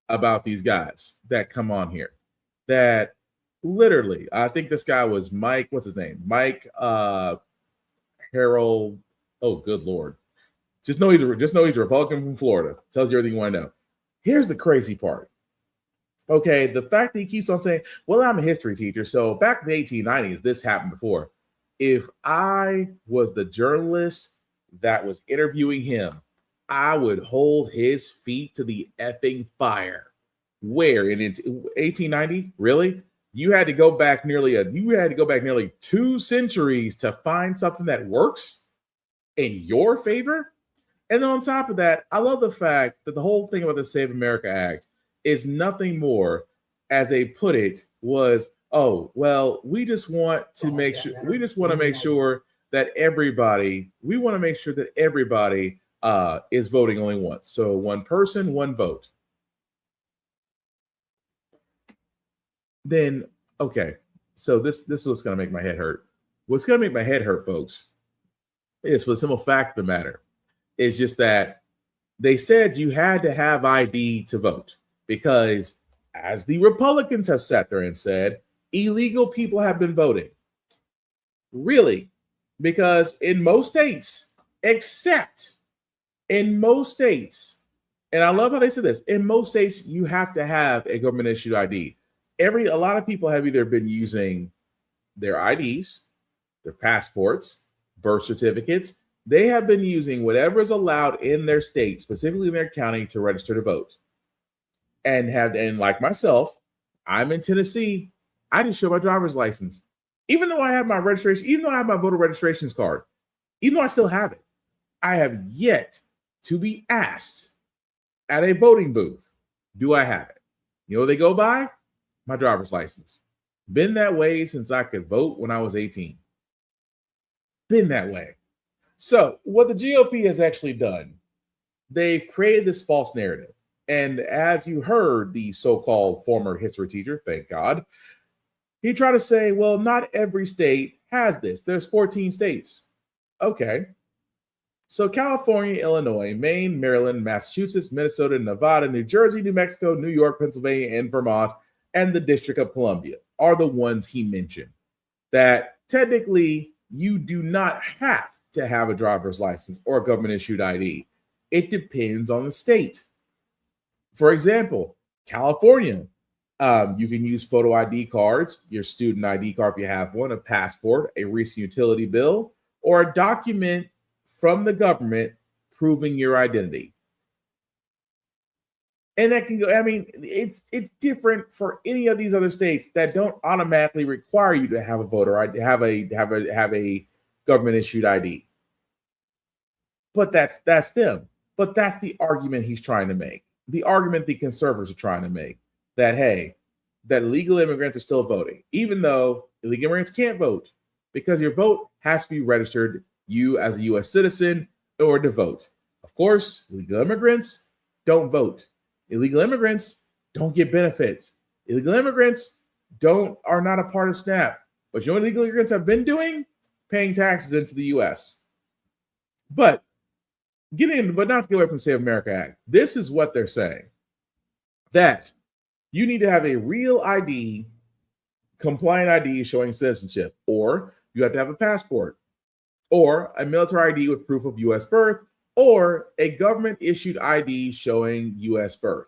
about these guys that come on here, that Literally, I think this guy was Mike. What's his name? Mike Harold. Oh, good Lord. Just know he's a Republican from Florida. Tells you everything you want to know. Here's the crazy part. Okay, the fact that he keeps on saying, well, I'm a history teacher, so back in the 1890s, this happened before. If I was the journalist that was interviewing him, I would hold his feet to the effing fire. Where in 1890? Really? You had to go back nearly 2 centuries to find something that works in your favor. And then on top of that, I love the fact that the whole thing about the Save America Act is nothing more, as they put it, was, oh, well, we just want to make sure that everybody is voting only once. So one person, one vote. Then, okay, so this is what's going to make my head hurt. What's going to make my head hurt, folks, is for the simple fact of the matter. It's just that they said you had to have ID to vote because, as the Republicans have sat there and said, illegal people have been voting. Really? Because in most states, and I love how they said this, in most states, you have to have a government issued ID. A lot of people have either been using their IDs, their passports, birth certificates. They have been using whatever is allowed in their state, specifically in their county, to register to vote. And like myself, I'm in Tennessee. I just show my driver's license. Even though I have my registration, even though I have my voter registrations card, even though I still have it, I have yet to be asked at a voting booth, do I have it? You know what they go by? My driver's license. Been that way since I could vote when I was 18. Been that way. So what the GOP has actually done, they've created this false narrative. And as you heard, the so-called former history teacher, thank God, he tried to say, well, not every state has this. There's 14 states. Okay. So California, Illinois, Maine, Maryland, Massachusetts, Minnesota, Nevada, New Jersey, New Mexico, New York, Pennsylvania, and Vermont, and the District of Columbia are the ones he mentioned that technically you do not have to have a driver's license or a government issued ID. It depends on the state. For example, California, you can use photo ID cards, your student ID card if you have one, a passport, a recent utility bill, or a document from the government proving your identity. And that can go, I mean, it's different for any of these other states that don't automatically require you to have a voter ID, have a government issued ID. But that's them. But that's the argument he's trying to make. The argument the conservatives are trying to make, that, hey, that illegal immigrants are still voting, even though illegal immigrants can't vote, because your vote has to be registered, you as a U.S. citizen, in order to vote. Of course, illegal immigrants don't vote. Illegal immigrants don't get benefits. Illegal immigrants are not a part of SNAP. But you know what illegal immigrants have been doing? Paying taxes into the U.S. But not to get away from the Save America Act. This is what they're saying. That you need to have a real ID, compliant ID showing citizenship, or you have to have a passport, or a military ID with proof of U.S. birth, or a government-issued ID showing U.S. birth.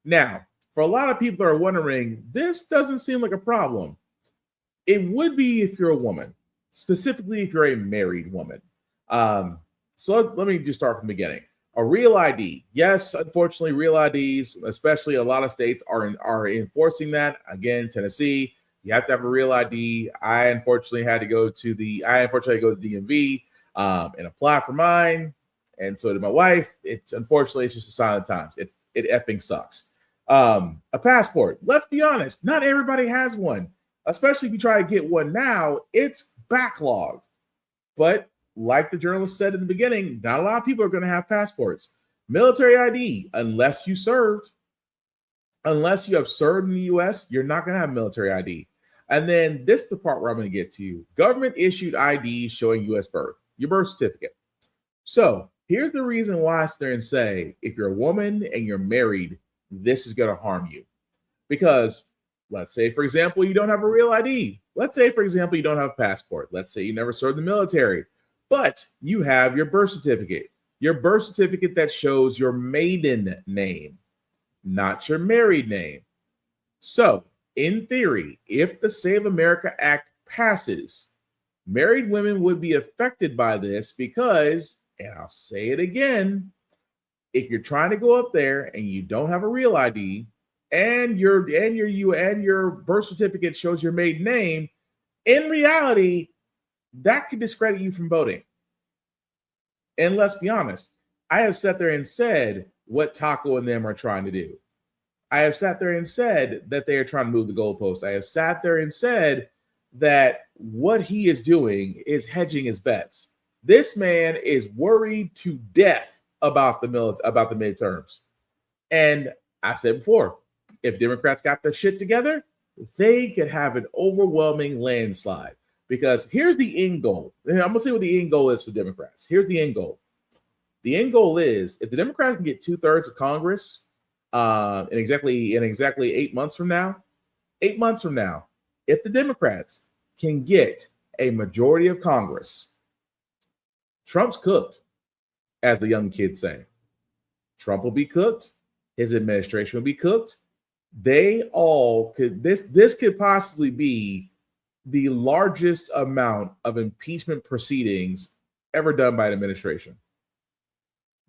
Now, for a lot of people that are wondering, this doesn't seem like a problem. It would be if you're a woman, specifically if you're a married woman. So let me just start from the beginning. A real ID. Yes, unfortunately, real IDs, especially a lot of states are enforcing that. Again, Tennessee, you have to have a real ID. I unfortunately had to go to the DMV and apply for mine. And so did my wife. Unfortunately, it's just a sign of the times. It effing sucks. A passport. Let's be honest. Not everybody has one. Especially if you try to get one now, it's backlogged. But like the journalist said in the beginning, not a lot of people are going to have passports. Military ID, unless you have served in the U.S., you're not going to have military ID. And then this is the part where I'm going to get to. Government issued ID showing U.S. birth, your birth certificate. So here's the reason why I sit there and say, if you're a woman and you're married, this is going to harm you. Because Let's say, for example, you don't have a real ID. Let's say, for example, you don't have a passport. Let's say you never served in the military, but you have your birth certificate that shows your maiden name, not your married name. So, in theory, if the Save America Act passes, married women would be affected by this because, and I'll say it again, if you're trying to go up there and you don't have a real ID and your birth certificate shows your maiden name, in reality, that could discredit you from voting. And let's be honest, I have sat there and said what Taco and them are trying to do. I have sat there and said that they are trying to move the goalpost. I have sat there and said that what he is doing is hedging his bets. This man is worried to death about the midterms. And I said before, if Democrats got their shit together, they could have an overwhelming landslide. Because here's the end goal. And I'm going to say what the end goal is for Democrats. Here's the end goal. The end goal is if the Democrats can get 2/3 of Congress in exactly 8 months from now, if the Democrats can get a majority of Congress, Trump's cooked, as the young kids say. Trump will be cooked. His administration will be cooked. They all could, this could possibly be the largest amount of impeachment proceedings ever done by an administration.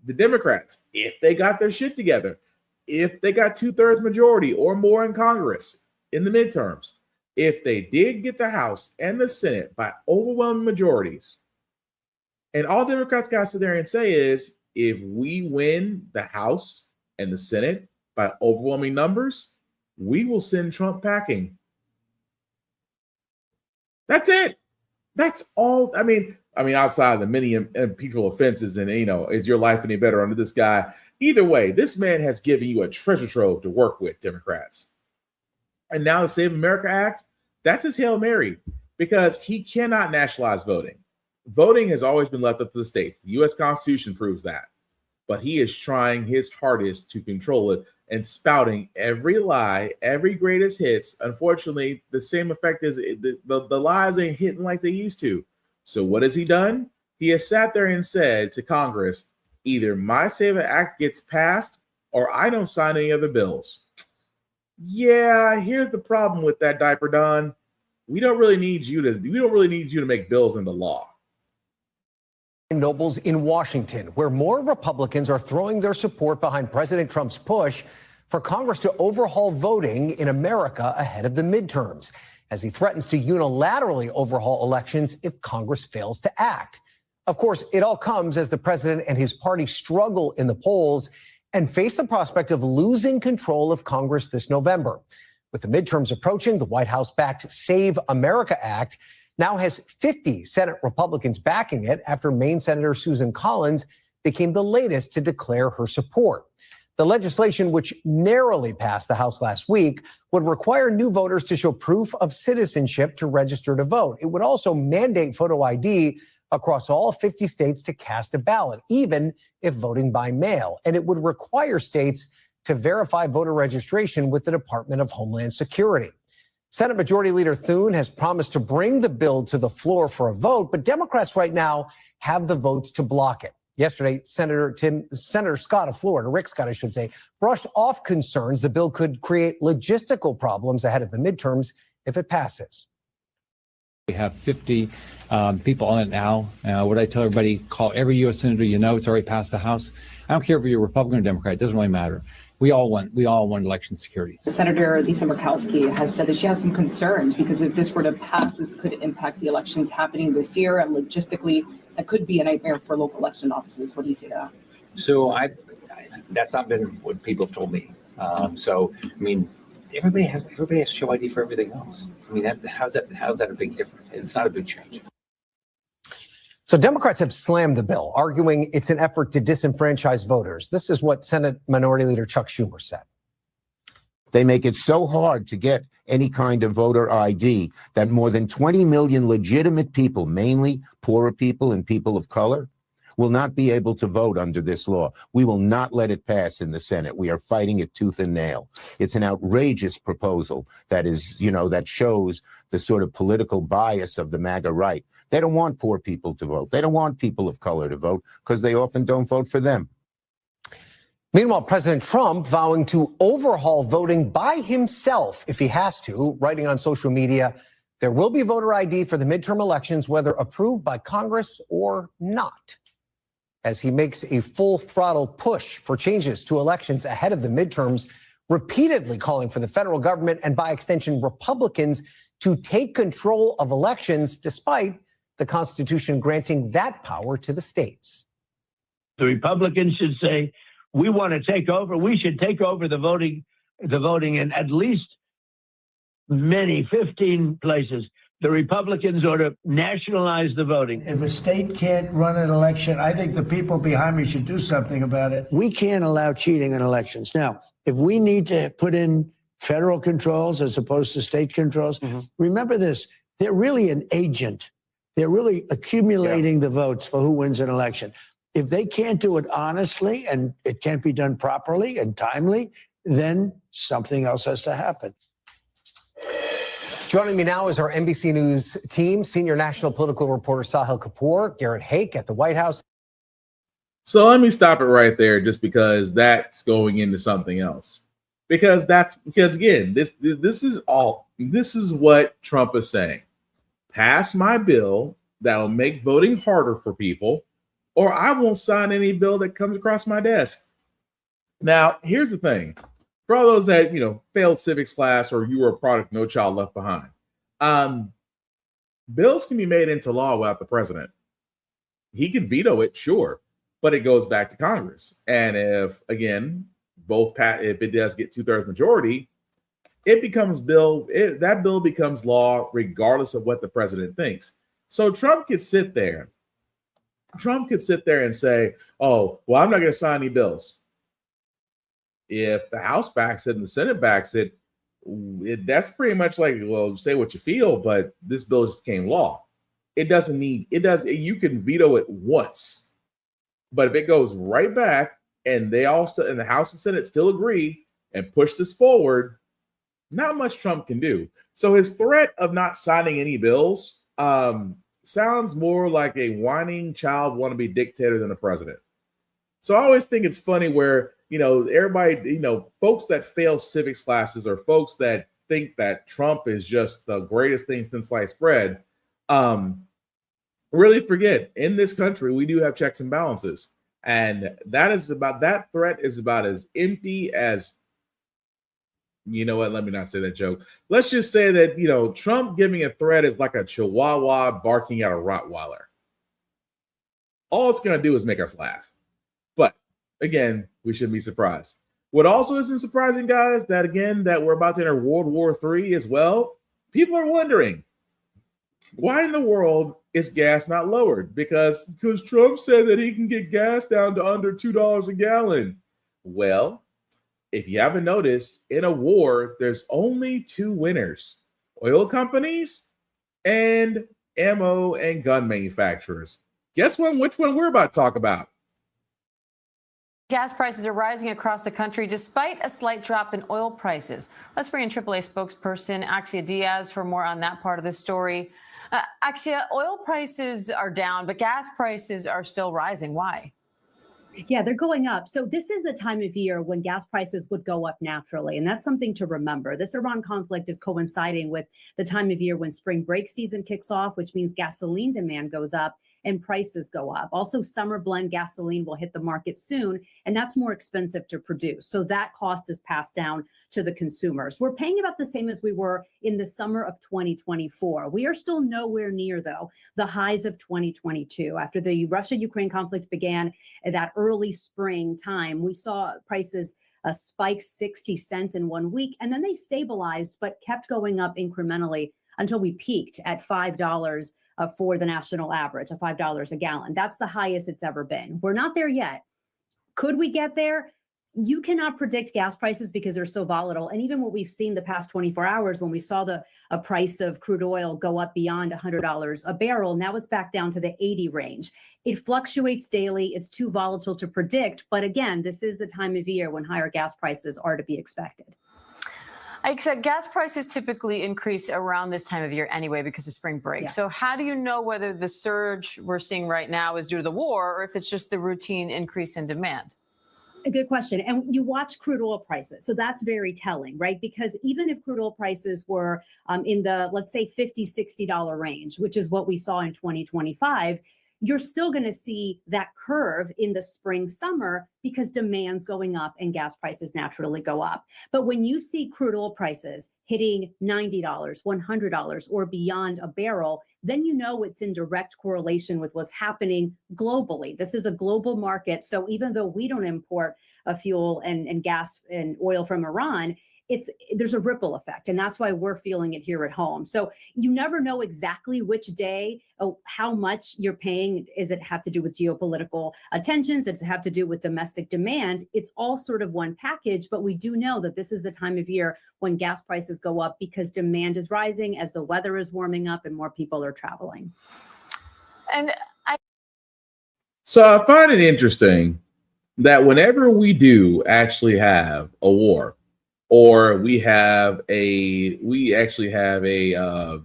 The Democrats, if they got their shit together, if they got 2/3 majority or more in Congress in the midterms, if they did get the House and the Senate by overwhelming majorities, and all Democrats got to sit there and say is, if we win the House and the Senate by overwhelming numbers, we will send Trump packing. That's it. That's all. I mean, outside of the many impeachable offenses and, is your life any better under this guy? Either way, this man has given you a treasure trove to work with, Democrats. And now the Save America Act, that's his Hail Mary because he cannot nationalize voting. Voting has always been left up to the states. The U.S. Constitution proves that. But he is trying his hardest to control it and spouting every lie, every greatest hits. Unfortunately, the same effect is the lies ain't hitting like they used to. So what has he done? He has sat there and said to Congress, either my Save Act gets passed or I don't sign any other bills. Yeah, here's the problem with that, Diaper Don. We don't really need you to make bills into law. Nobles in Washington, where more Republicans are throwing their support behind President Trump's push for Congress to overhaul voting in America ahead of the midterms, as he threatens to unilaterally overhaul elections if Congress fails to act. Of course, it all comes as the president and his party struggle in the polls and face the prospect of losing control of Congress this November. With the midterms approaching, the White House-backed Save America Act now has 50 Senate Republicans backing it after Maine Senator Susan Collins became the latest to declare her support. The legislation, which narrowly passed the House last week, would require new voters to show proof of citizenship to register to vote. It would also mandate photo ID across all 50 states to cast a ballot, even if voting by mail. And it would require states to verify voter registration with the Department of Homeland Security. Senate Majority Leader Thune has promised to bring the bill to the floor for a vote, but Democrats right now have the votes to block it. Yesterday, Senator Scott of Florida, Rick Scott, I should say, brushed off concerns the bill could create logistical problems ahead of the midterms if it passes. We have 50 people on it now. What I tell everybody, call every U.S. senator it's already passed the House. I don't care if you're Republican or Democrat. It doesn't really matter. We all want election security. Senator Lisa Murkowski has said that she has some concerns because if this were to pass, this could impact the elections happening this year, and logistically, that could be a nightmare for local election offices. What do you say to that? So that's not been what people have told me. Everybody has to show ID for everything else. How's that a big difference? It's not a big change. So Democrats have slammed the bill, arguing it's an effort to disenfranchise voters. This is what Senate Minority Leader Chuck Schumer said. They make it so hard to get any kind of voter ID that more than 20 million legitimate people, mainly poorer people and people of color, will not be able to vote under this law. We will not let it pass in the Senate. We are fighting it tooth and nail. It's an outrageous proposal that is, that shows the sort of political bias of the MAGA right. They don't want poor people to vote. They don't want people of color to vote because they often don't vote for them. Meanwhile, President Trump vowing to overhaul voting by himself if he has to, writing on social media, there will be voter ID for the midterm elections, whether approved by Congress or not, as he makes a full throttle push for changes to elections ahead of the midterms, repeatedly calling for the federal government and by extension Republicans to take control of elections, despite the Constitution granting that power to the states. The Republicans should say, we want to take over. We should take over the voting in at least 15 places. The Republicans ought to nationalize the voting. If a state can't run an election, I think the people behind me should do something about it. We can't allow cheating in elections. Now, if we need to put in federal controls as opposed to state controls, remember this, they're really an agent. They're really accumulating the votes for who wins an election. If they can't do it honestly and it can't be done properly and timely, then something else has to happen. Joining me now is our NBC News team, senior national political reporter Sahil Kapoor, Garrett Hake at the White House. So let me stop it right there, just because that's going into something else. Because again, this is what Trump is saying. Pass my bill that'll make voting harder for people, or I won't sign any bill that comes across my desk. Now, here's the thing. For all those that, failed civics class or you were a product No Child Left Behind, bills can be made into law without the president. He can veto it, sure, but it goes back to Congress. And if it does get 2/3 majority, that bill becomes law regardless of what the president thinks. So Trump could sit there and say, oh, well, I'm not going to sign any bills. If the House backs it and the Senate backs it, that's pretty much like, well, say what you feel, but this bill just became law. You can veto it once, but if it goes right back and the House and Senate still agree and push this forward, not much Trump can do. So his threat of not signing any bills, sounds more like a whining child wannabe dictator than a president. So I always think it's funny where, everybody, folks that fail civics classes or folks that think that Trump is just the greatest thing since sliced bread, really forget in this country, we do have checks and balances. And that threat is about as empty as, you know what? Let me not say that joke. Let's just say that, Trump giving a threat is like a chihuahua barking at a Rottweiler. All it's going to do is make us laugh. But again, we shouldn't be surprised. What also isn't surprising, guys, that we're about to enter World War III as well. People are wondering, why in the world is gas not lowered? Because Trump said that he can get gas down to under $2 a gallon. Well, if you haven't noticed, in a war, there's only two winners: oil companies and ammo and gun manufacturers. Guess which one we're about to talk about? Gas prices are rising across the country despite a slight drop in oil prices. Let's bring in AAA spokesperson Axia Diaz for more on that part of the story. Axia, oil prices are down, but gas prices are still rising. Why? Yeah, they're going up. So this is the time of year when gas prices would go up naturally. And that's something to remember. This Iran conflict is coinciding with the time of year when spring break season kicks off, which means gasoline demand goes up and prices go up. Also, summer blend gasoline will hit the market soon, and that's more expensive to produce. So that cost is passed down to the consumers. We're paying about the same as we were in the summer of 2024. We are still nowhere near, though, the highs of 2022. After the Russia-Ukraine conflict began at that early spring time, we saw prices spike 60 cents in 1 week, and then they stabilized but kept going up incrementally until we peaked at $5 for the national average, of $5 a gallon. That's the highest it's ever been. We're not there yet. Could we get there? you cannot predict gas prices because they're so volatile. And even what we've seen the past 24 hours, when we saw a price of crude oil go up beyond $100 a barrel, now it's back down to the 80 range. It fluctuates daily. It's too volatile to predict. But again, this is the time of year when higher gas prices are to be expected. Except gas prices typically increase around this time of year anyway because of spring break. Yeah. So how do you know whether the surge we're seeing right now is due to the war or if it's just the routine increase in demand? A good question. And you watch crude oil prices. So that's very telling, right? Because even if crude oil prices were in the, let's say, $50, $60 range, which is what we saw in 2025, you're still going to see that curve in the spring, summer, because demand's going up and gas prices naturally go up. But when you see crude oil prices hitting $90, $100 or beyond a barrel, then you know it's in direct correlation with what's happening globally. This is a global market. So even though we don't import fuel and gas and oil from Iran, there's a ripple effect, and that's why we're feeling it here at home. So you never know exactly which day, how much you're paying. Does it have to do with geopolitical tensions? Does it have to do with domestic demand? It's all sort of one package, but we do know that this is the time of year when gas prices go up because demand is rising as the weather is warming up and more people are traveling. So I find it interesting that whenever we do actually have a war, or we actually have a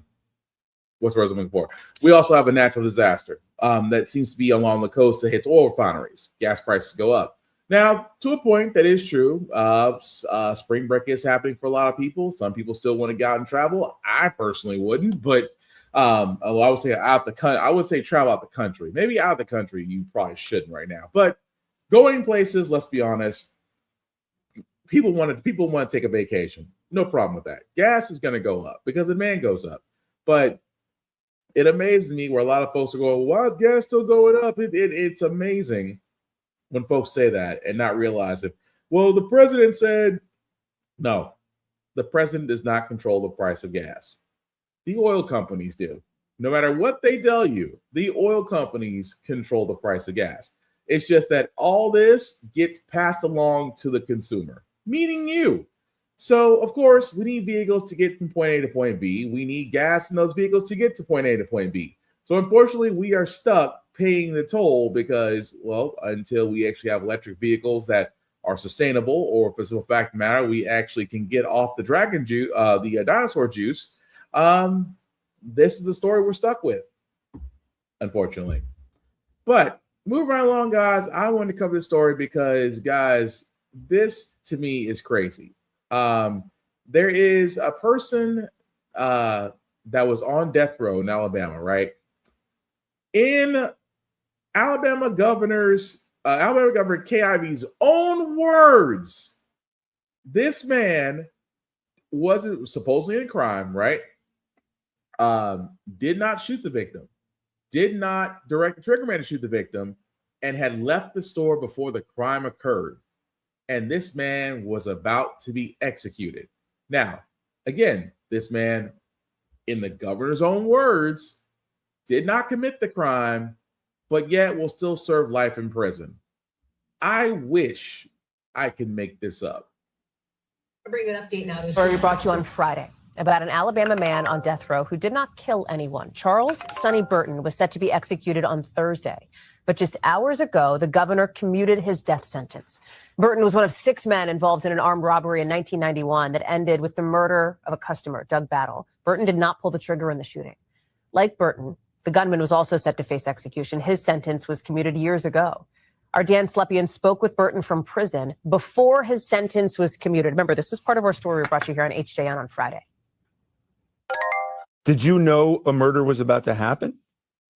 what's the word I'm looking for? We also have a natural disaster that seems to be along the coast that hits oil refineries. Gas prices go up. Now, to a point, that is true. Spring break is happening for a lot of people. Some people still want to go out and travel. I personally wouldn't, but I would say I would say travel out the country. Maybe out of the country, you probably shouldn't right now. But going places, let's be honest. People want to take a vacation. No problem with that. Gas is going to go up because demand goes up. But it amazes me where a lot of folks are going, why is gas still going up? It's amazing when folks say that and not realize it. Well, the president said, no, the president does not control the price of gas. The oil companies do. No matter what they tell you, the oil companies control the price of gas. It's just that all this gets passed along to the consumer, meaning you. So, of course, we need vehicles to get from point A to point B. We need gas in those vehicles to get to point A to point B. So, unfortunately, we are stuck paying the toll because, well, until we actually have electric vehicles that are sustainable, or for the fact of the matter, we actually can get off the dragon juice, the dinosaur juice. This is the story we're stuck with, unfortunately. But moving right along, guys, I wanted to cover this story because, guys, this to me is crazy. There is a person that was on death row in Alabama, right? In Alabama Governor KIV's own words, this man wasn't supposedly in crime, right? Did not shoot the victim, did not direct the trigger man to shoot the victim, and had left the store before the crime occurred. And this man was about to be executed. Now, again, this man, in the governor's own words, did not commit the crime, but yet will still serve life in prison. I wish I could make this up. I'll bring you an update now. The story we brought you on Friday about an Alabama man on death row who did not kill anyone. Charles Sonny Burton was set to be executed on Thursday. But just hours ago, the governor commuted his death sentence. Burton was one of 6 men involved in an armed robbery in 1991 that ended with the murder of a customer, Doug Battle. Burton did not pull the trigger in the shooting. Like Burton, the gunman was also set to face execution. His sentence was commuted years ago. Our Dan Slepian spoke with Burton from prison before his sentence was commuted. Remember, this was part of our story we brought you here on HJN on Friday. Did you know a murder was about to happen?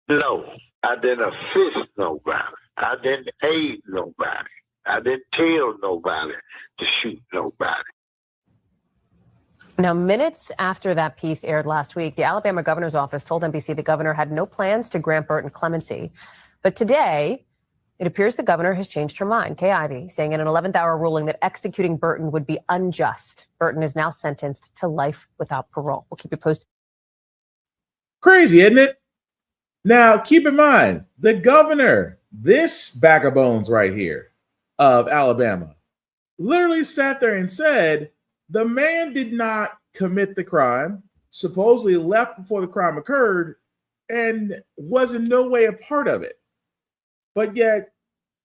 No, I didn't assist nobody. I didn't aid nobody. I didn't tell nobody to shoot nobody. Now, minutes after that piece aired last week, the Alabama governor's office told NBC the governor had no plans to grant Burton clemency. But today, it appears the governor has changed her mind. Kay Ivey saying in an 11th hour ruling that executing Burton would be unjust. Burton is now sentenced to life without parole. We'll keep you posted. Crazy, isn't it? Now, keep in mind, the governor, this bag of bones right here of Alabama, literally sat there and said the man did not commit the crime, supposedly left before the crime occurred, and was in no way a part of it. But yet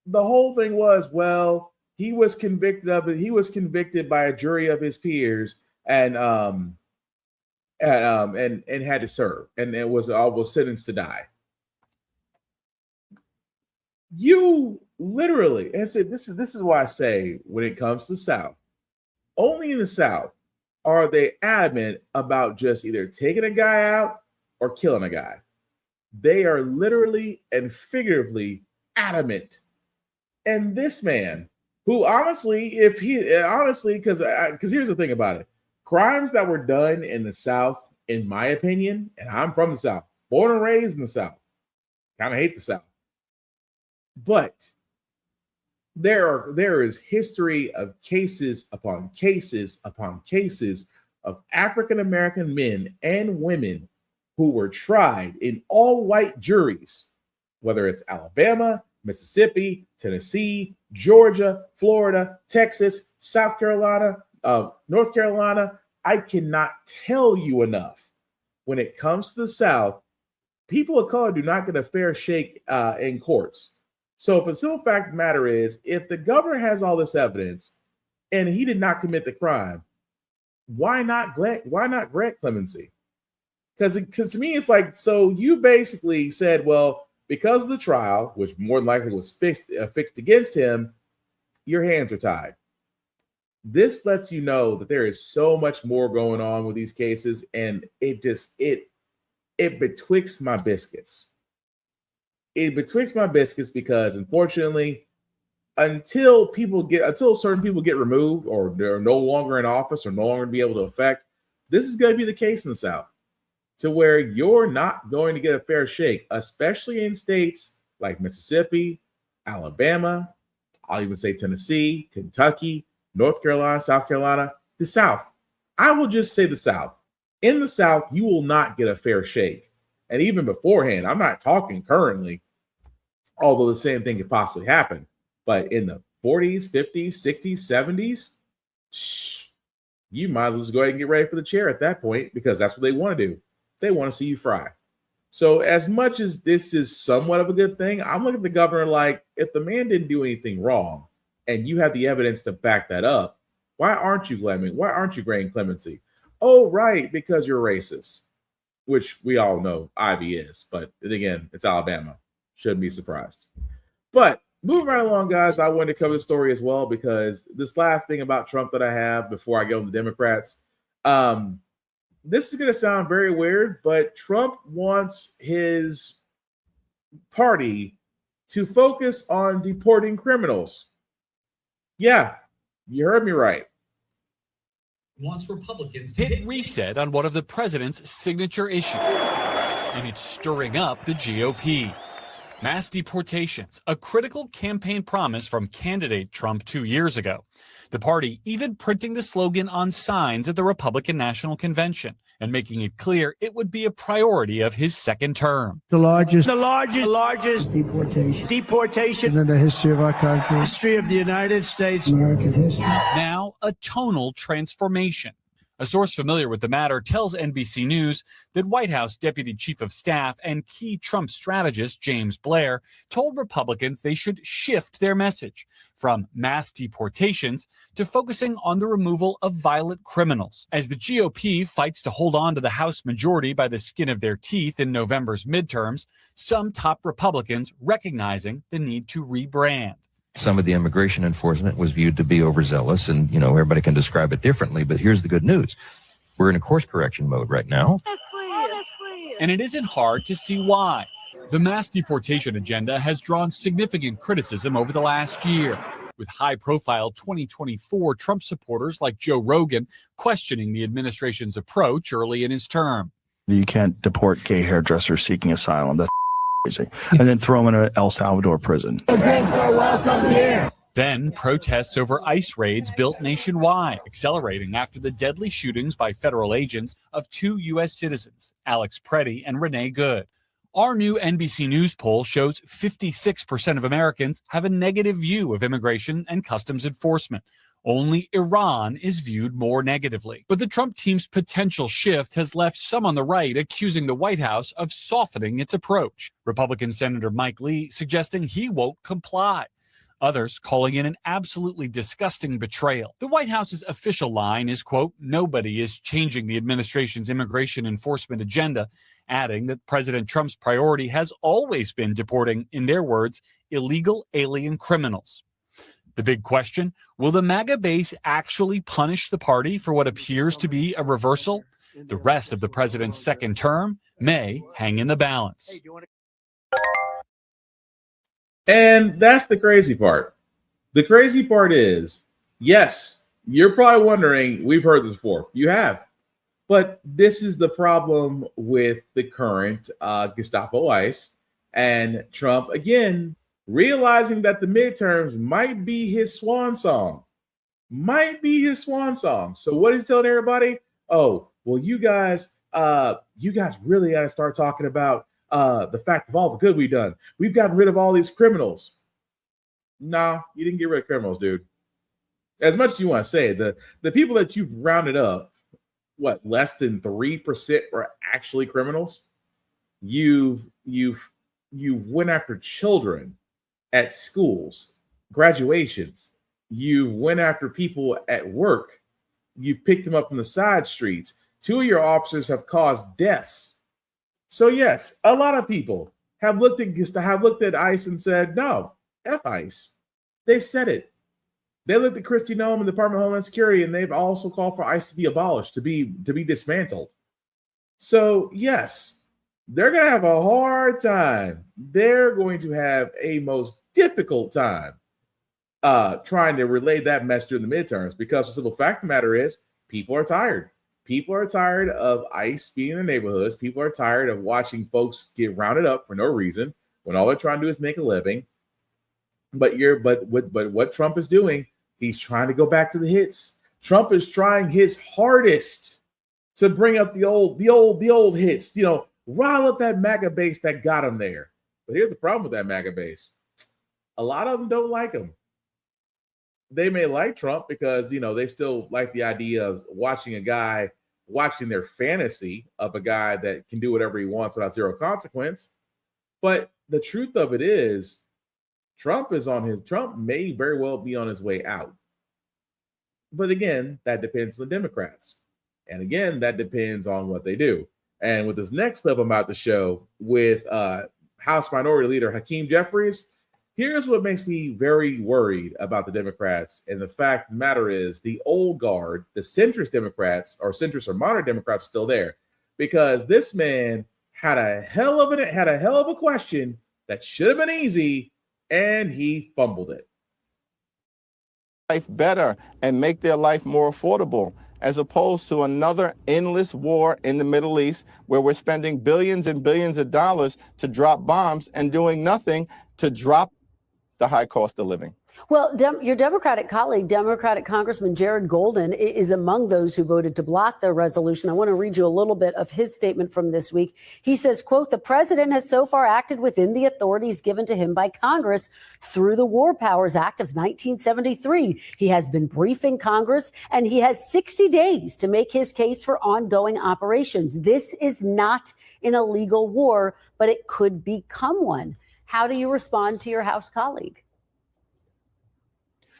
the whole thing was, well, he was convicted of it. He was convicted by a jury of his peers and had to serve, and it was sentenced to die. You literally, and said, this is why I say when it comes to the South, only in the South are they adamant about just either taking a guy out or killing a guy. They are literally and figuratively adamant. And this man, who honestly, because here's the thing about it, crimes that were done in the South, in my opinion, and I'm from the South, born and raised in the South, kind of hate the South, but there is history of cases upon cases upon cases of African American men and women who were tried in all white juries, whether it's Alabama, Mississippi, Tennessee, Georgia, Florida, Texas, South Carolina, North Carolina. I cannot tell you enough. When it comes to the South, people of color do not get a fair shake in courts. So if the simple fact of the matter is, if the governor has all this evidence and he did not commit the crime, why not grant clemency? Because to me, it's like, so you basically said, well, because of the trial, which more than likely was fixed against him, your hands are tied. This lets you know that there is so much more going on with these cases, and it betwixt my biscuits. It betwixt my biscuits because, unfortunately, until certain people get removed or they're no longer in office or no longer be able to affect, this is going to be the case in the South, to where you're not going to get a fair shake, especially in states like Mississippi, Alabama, I'll even say Tennessee, Kentucky, North Carolina, South Carolina, the South. I will just say the South. In the South, you will not get a fair shake. And even beforehand, I'm not talking currently, although the same thing could possibly happen. But in the 40s, 50s, 60s, 70s, you might as well just go ahead and get ready for the chair at that point, because that's what they want to do. They want to see you fry. So as much as this is somewhat of a good thing, I'm looking at the governor like, if the man didn't do anything wrong and you have the evidence to back that up, why aren't you granting clemency? Oh, right, because you're racist, which we all know Ivy is. But again, it's Alabama. Shouldn't be surprised. But moving right along, guys, I wanted to cover the story as well, because this last thing about Trump that I have before I go on the Democrats, this is going to sound very weird, but Trump wants his party to focus on deporting criminals. Yeah, you heard me right. Wants Republicans to hit reset on one of the president's signature issues, and it's stirring up the GOP. Mass deportations, a critical campaign promise from candidate Trump 2 years ago. The party even printing the slogan on signs at the Republican National Convention and making it clear it would be a priority of his second term. The largest deportation in the history of our country, history of the United States, American history. Now, a tonal transformation. A source familiar with the matter tells NBC News that White House Deputy Chief of Staff and key Trump strategist James Blair told Republicans they should shift their message from mass deportations to focusing on the removal of violent criminals. As the GOP fights to hold on to the House majority by the skin of their teeth in November's midterms, some top Republicans recognizing the need to rebrand. Some of the immigration enforcement was viewed to be overzealous, and, everybody can describe it differently. But here's the good news. We're in a course correction mode right now. And it isn't hard to see why. The mass deportation agenda has drawn significant criticism over the last year, with high-profile 2024 Trump supporters like Joe Rogan questioning the administration's approach early in his term. You can't deport gay hairdressers seeking asylum. That's crazy. And then throw them in an El Salvador prison. Then protests over ICE raids built nationwide, accelerating after the deadly shootings by federal agents of 2 U.S. citizens, Alex Preddy and Renee Good. Our new NBC News poll shows 56% of Americans have a negative view of immigration and customs enforcement. Only Iran is viewed more negatively. But the Trump team's potential shift has left some on the right accusing the White House of softening its approach. Republican Senator Mike Lee suggesting he won't comply. Others calling it an absolutely disgusting betrayal. The White House's official line is, quote, nobody is changing the administration's immigration enforcement agenda, adding that President Trump's priority has always been deporting, in their words, illegal alien criminals. The big question, will the MAGA base actually punish the party for what appears to be a reversal? The rest of the president's second term may hang in the balance. And that's the crazy part. The crazy part is, yes, you're probably wondering, we've heard this before. You have. But this is the problem with the current Gestapo ICE and Trump, again, realizing that the midterms might be his swan song. Might be his swan song. So what is he telling everybody? Oh, well, you guys really got to start talking about the fact of all the good we've done. We've gotten rid of all these criminals. No, you didn't get rid of criminals, dude. As much as you want to say, the people that you've rounded up, what, less than 3% were actually criminals? You've went after children at schools, graduations. You went after people at work. You picked them up from the side streets. 2 of your officers have caused deaths. So yes, a lot of people have looked at ICE and said, no, F ICE. They've said it. They looked at Kristi Noem and the Department of Homeland Security, and they've also called for ICE to be abolished, to be dismantled. So yes, they're going to have a hard time. They're going to have a most difficult time trying to relay that message in the midterms, because the simple fact of the matter is people are tired. People are tired of ICE being in the neighborhoods. People are tired of watching folks get rounded up for no reason when all they're trying to do is make a living. But what Trump is doing, he's trying to go back to the hits. Trump is trying his hardest to bring up the old hits, rile up that MAGA base that got him there. But here's the problem with that MAGA base. A lot of them don't like him. They may like Trump because, they still like the idea of watching their fantasy of a guy that can do whatever he wants without zero consequence. But the truth of it is, Trump may very well be on his way out. But again, that depends on the Democrats. And again, that depends on what they do. And with this next clip I'm about to show with House Minority Leader Hakeem Jeffries, here's what makes me very worried about the Democrats. And the fact of the matter is, the old guard, the centrist Democrats, or centrist or moderate Democrats, are still there, because this man had a hell of a question that should have been easy, and he fumbled it. Life better and make their life more affordable, as opposed to another endless war in the Middle East where we're spending billions and billions of dollars to drop bombs and doing nothing to drop the high cost of living. Well, your Democratic colleague, Democratic Congressman Jared Golden, is among those who voted to block the resolution. I want to read you a little bit of his statement from this week. He says, quote, the president has so far acted within the authorities given to him by Congress through the War Powers Act of 1973. He has been briefing Congress, and he has 60 days to make his case for ongoing operations. This is not an illegal war, but it could become one. How do you respond to your House colleague?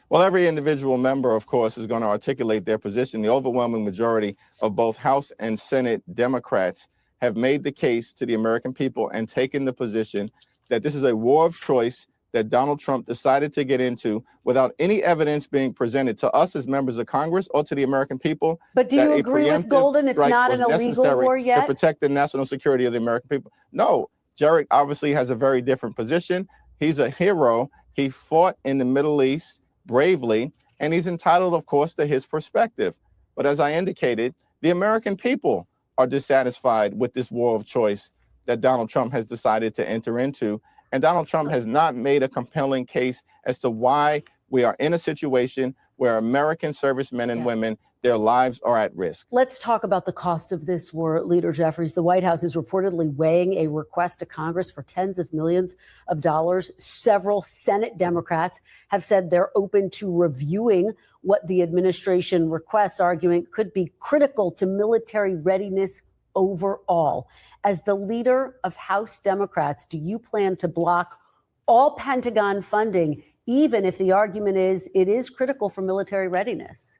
Well, every individual member, of course, is going to articulate their position. The overwhelming majority of both House and Senate Democrats have made the case to the American people and taken the position that this is a war of choice that Donald Trump decided to get into without any evidence being presented to us as members of Congress or to the American people. But do you agree with Golden? It's not an illegal war yet? To protect the national security of the American people. No, Jared obviously has a very different position. He's a hero. He fought in the Middle East bravely, and he's entitled, of course, to his perspective. But as I indicated, the American people are dissatisfied with this war of choice that Donald Trump has decided to enter into. And Donald Trump has not made a compelling case as to why we are in a situation where American servicemen and women, their lives are at risk. Let's talk about the cost of this war, Leader Jeffries. The White House is reportedly weighing a request to Congress for tens of millions of dollars. Several Senate Democrats have said they're open to reviewing what the administration requests, arguing it could be critical to military readiness overall. As the leader of House Democrats, do you plan to block all Pentagon funding, even if the argument is it is critical for military readiness?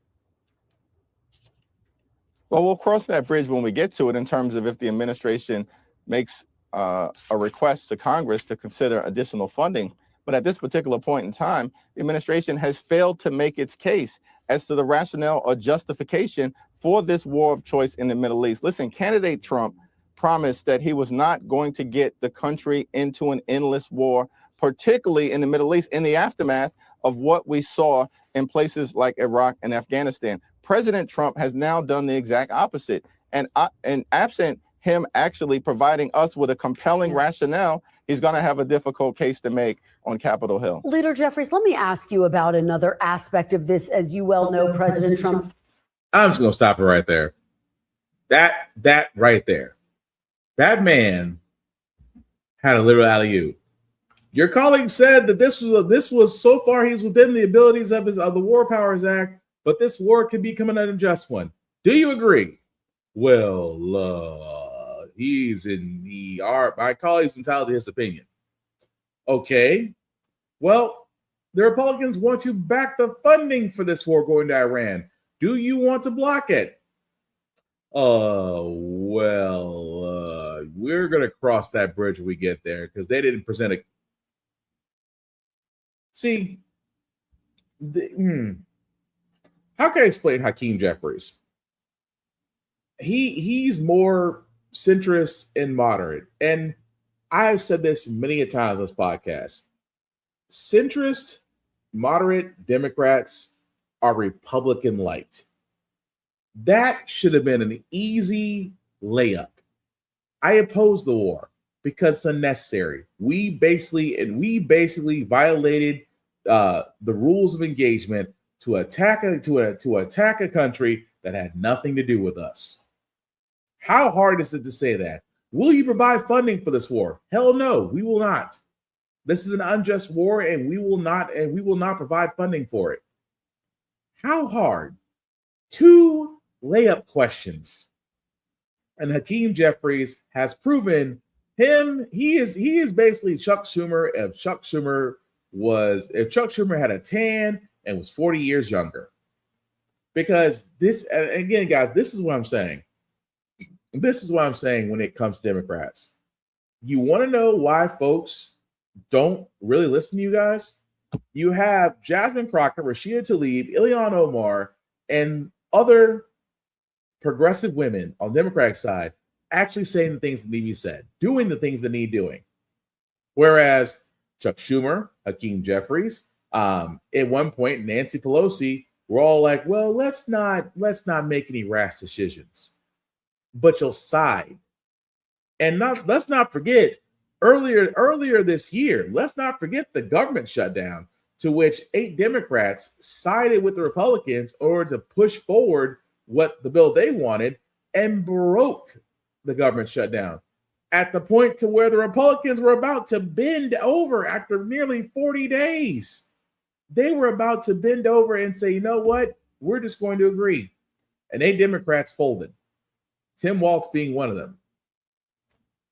Well, we'll cross that bridge when we get to it in terms of if the administration makes a request to Congress to consider additional funding. But at this particular point in time, the administration has failed to make its case as to the rationale or justification for this war of choice in the Middle East. Listen, candidate Trump promised that he was not going to get the country into an endless war, particularly in the Middle East, in the aftermath of what we saw in places like Iraq and Afghanistan. President Trump has now done the exact opposite. And absent him actually providing us with a compelling rationale, he's going to have a difficult case to make on Capitol Hill. Leader Jeffries, let me ask you about another aspect of this. As you well know, President Trump. I'm just going to stop it right there. That right there. That man had a literal alley-oop. Your colleague said that this was so far he's within the abilities of the War Powers Act, but this war could become an unjust one. Do you agree? Well, my colleague's entitled to his opinion. Okay. Well, the Republicans want to back the funding for this war going to Iran. Do you want to block it? We're going to cross that bridge when we get there because they didn't present it. See, how can I explain Hakeem Jeffries? He's more centrist and moderate. And I've said this many a time on this podcast. Centrist, moderate Democrats are Republican light. That should have been an easy layup. I oppose the war because it's unnecessary. We basically violated the rules of engagement to attack a country that had nothing to do with us. How hard is it to say that? Will you provide funding for this war? Hell no, we will not. This is an unjust war, and we will not provide funding for it. How hard? 2 layup questions. And Hakeem Jeffries has proven he is basically Chuck Schumer if Chuck Schumer had a tan and was 40 years younger. Because this, and again, guys, this is what I'm saying. This is what I'm saying when it comes to Democrats. You want to know why folks don't really listen to you guys? You have Jasmine Crockett, Rashida Tlaib, Ilhan Omar, and other progressive women on the Democratic side actually saying the things that need to be said, doing the things that need doing. Whereas Chuck Schumer, Hakeem Jeffries, at one point, Nancy Pelosi were all like, well, let's not make any rash decisions. But you'll side. And let's not forget earlier this year, let's not forget the government shutdown to which 8 Democrats sided with the Republicans in order to push forward what the bill they wanted and broke the government shutdown at the point to where the Republicans were about to bend over after nearly 40 days. They were about to bend over and say, you know what? We're just going to agree. And 8 Democrats folded, Tim Walz being one of them.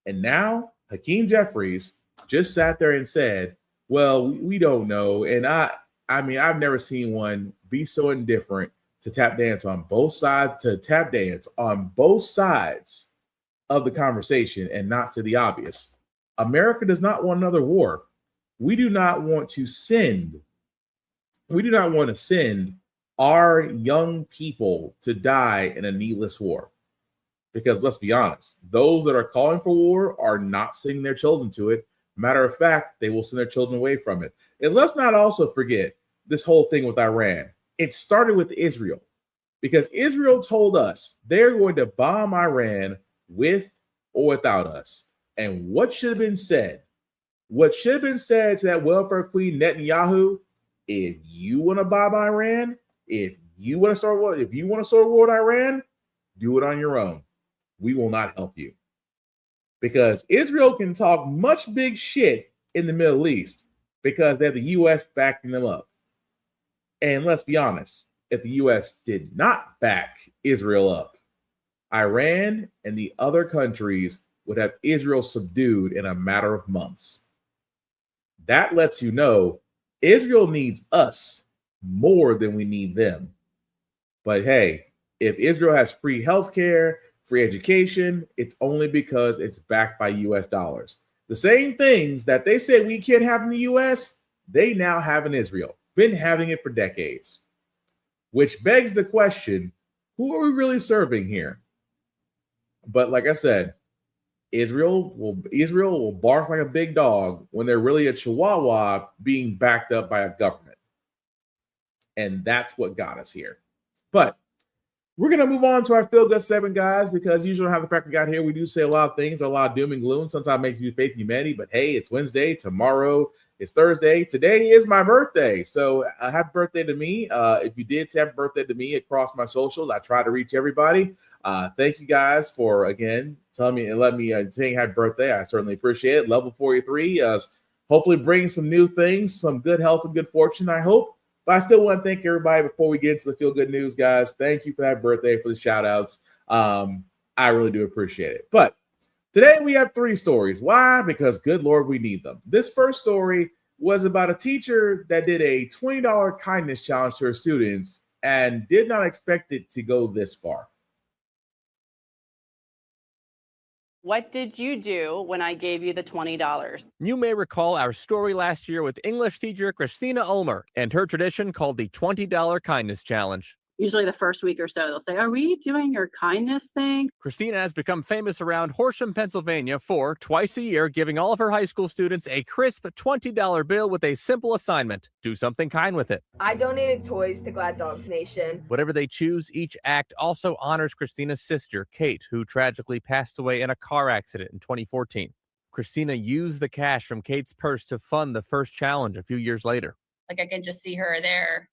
And now Hakeem Jeffries just sat there and said, well, we don't know. And I mean, I've never seen one be so indifferent to tap dance on both sides of the conversation and not say the obvious. America does not want another war. We do not want to send our young people to die in a needless war. Because let's be honest, those that are calling for war are not sending their children to it. Matter of fact, they will send their children away from it. And let's not also forget this whole thing with Iran. It started with Israel because Israel told us they're going to bomb Iran with or without us. And what should have been said? What should have been said to that welfare queen Netanyahu? If you want to bomb Iran, if You want to start war? If you want to start a war with Iran, do it on your own. We will not help you. Because Israel can talk much big shit in the Middle East because they have the U.S. backing them up. And let's be honest, if the U.S. did not back Israel up, Iran and the other countries would have Israel subdued in a matter of months. That lets you know Israel needs us more than we need them. But hey, if Israel has free healthcare, free education, it's only because it's backed by US dollars. The same things that they say we can't have in the US, they now have in Israel. Been having it for decades. Which begs the question, who are we really serving here? But like I said, Israel will bark like a big dog when they're really a chihuahua being backed up by a government. And that's what got us here. But we're going to move on to our Feel Good 7, guys, because usually how the Frack got here, we do say a lot of things, a lot of doom and gloom. Sometimes makes you faith in humanity, but hey, it's Wednesday. Tomorrow is Thursday. Today is my birthday. So happy birthday to me. If you did say happy birthday to me across my socials, I try to reach everybody. Thank you guys for, again, telling me and letting me saying happy birthday. I certainly appreciate it. Level 43, hopefully bring some new things, some good health and good fortune, I hope. But I still want to thank everybody before we get into the Feel Good News, guys. Thank you for that birthday, for the shout outs. I really do appreciate it. But today we have 3 stories. Why? Because good Lord, we need them. This first story was about a teacher that did a $20 kindness challenge to her students and did not expect it to go this far. What did you do when I gave you the $20? You may recall our story last year with English teacher Christina Ulmer and her tradition called the $20 Kindness Challenge. Usually the first week or so, they'll say, are we doing your kindness thing? Christina has become famous around Horsham, Pennsylvania for, twice a year, giving all of her high school students a crisp $20 bill with a simple assignment. Do something kind with it. I donated toys to Glad Dogs Nation. Whatever they choose, each act also honors Christina's sister, Kate, who tragically passed away in a car accident in 2014. Christina used the cash from Kate's purse to fund the first challenge a few years later. Like I can just see her there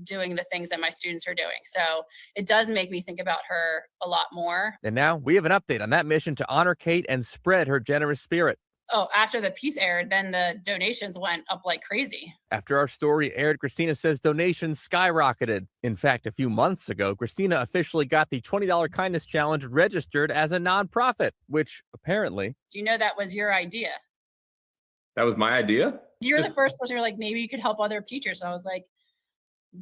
doing the things that my students are doing. So it does make me think about her a lot more. And now we have an update on that mission to honor Kate and spread her generous spirit. Oh, after the piece aired, then the donations went up like crazy. After our story aired, Christina says donations skyrocketed. In fact, a few months ago, Christina officially got the $20 Kindness Challenge registered as a nonprofit, which apparently... Do you know that was your idea? That was my idea? You're the first person who were like, maybe you could help other teachers. So I was like,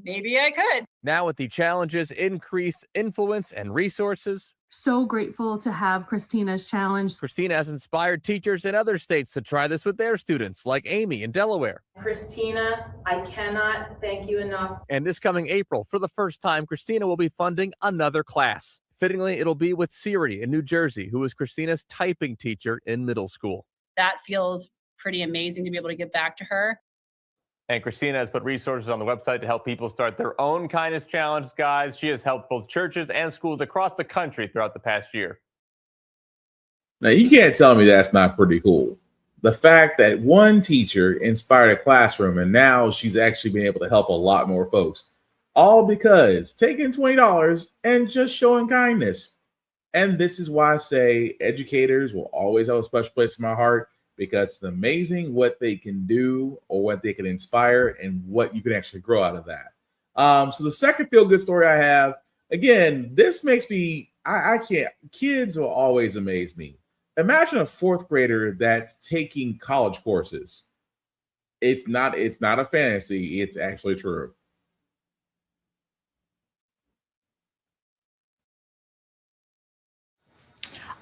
maybe I could. Now with the challenge's increased influence and resources, so grateful to have Christina's challenge. Christina has inspired teachers in other states to try this with their students, like Amy in Delaware. Christina, I cannot thank you enough. And this coming April, for the first time, Christina will be funding another class. Fittingly, it'll be with Siri in New Jersey, who was Christina's typing teacher in middle school. That feels pretty amazing to be able to give back to her. And Christina has put resources on the website to help people start their own kindness challenge, guys. She has helped both churches and schools across the country throughout the past year. Now, you can't tell me that's not pretty cool. The fact that one teacher inspired a classroom and now she's actually been able to help a lot more folks, all because taking $20 and just showing kindness. And this is why I say educators will always have a special place in my heart, because it's amazing what they can do or what they can inspire and what you can actually grow out of that. So the second feel-good story I have, again, this makes me, I can't, kids will always amaze me. Imagine a 4th grader that's taking college courses. It's not a fantasy, it's actually true.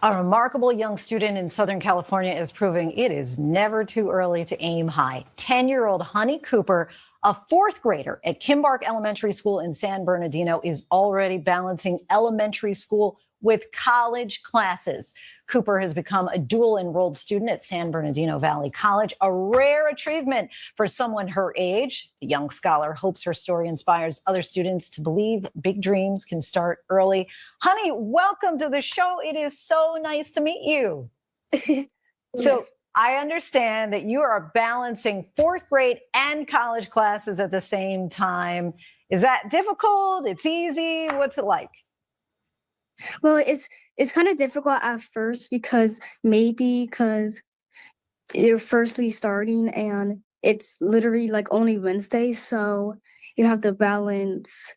A remarkable young student in Southern California is proving it is never too early to aim high. 10-year-old Honey Cooper, a 4th grader at Kimbark Elementary School in San Bernardino, is already balancing elementary school with college classes. Cooper has become a dual-enrolled student at San Bernardino Valley College, a rare achievement for someone her age. The young scholar hopes her story inspires other students to believe big dreams can start early. Honey, welcome to the show. It is so nice to meet you. So I understand that you are balancing fourth grade and college classes at the same time. Is that difficult? It's easy. What's it like? Well, it's kind of difficult at first because you're firstly starting and it's literally like only Wednesday, so you have to balance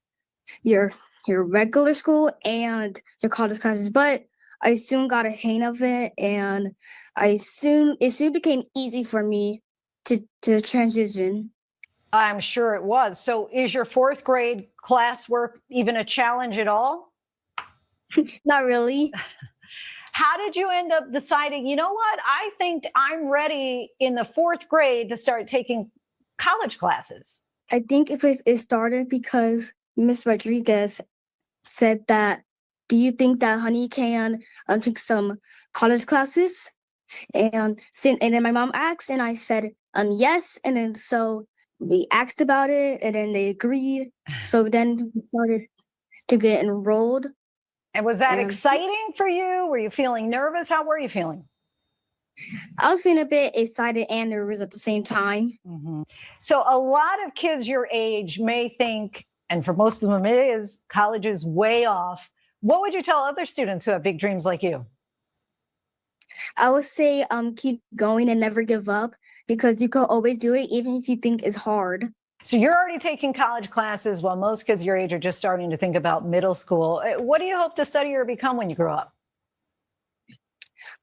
your regular school and your college classes. But I soon got a hang of it, and it soon became easy for me to transition. I'm sure it was. So is your fourth grade classwork even a challenge at all? Not really. How did you end up deciding, you know what, I think I'm ready in the fourth grade to start taking college classes? I think it started because Miss Rodriguez said that, do you think that Honey can take some college classes? And then my mom asked, and I said, yes. And then so we asked about it, and then they agreed. So then we started to get enrolled. And was that exciting for you? Were you feeling nervous? How were you feeling? I was feeling a bit excited and nervous at the same time. Mm-hmm. So a lot of kids your age may think, and for most of them it is, college is way off. What would you tell other students who have big dreams like you? I would say keep going and never give up, because you can always do it even if you think it's hard. So you're already taking college classes while most kids your age are just starting to think about middle school. What do you hope to study or become when you grow up?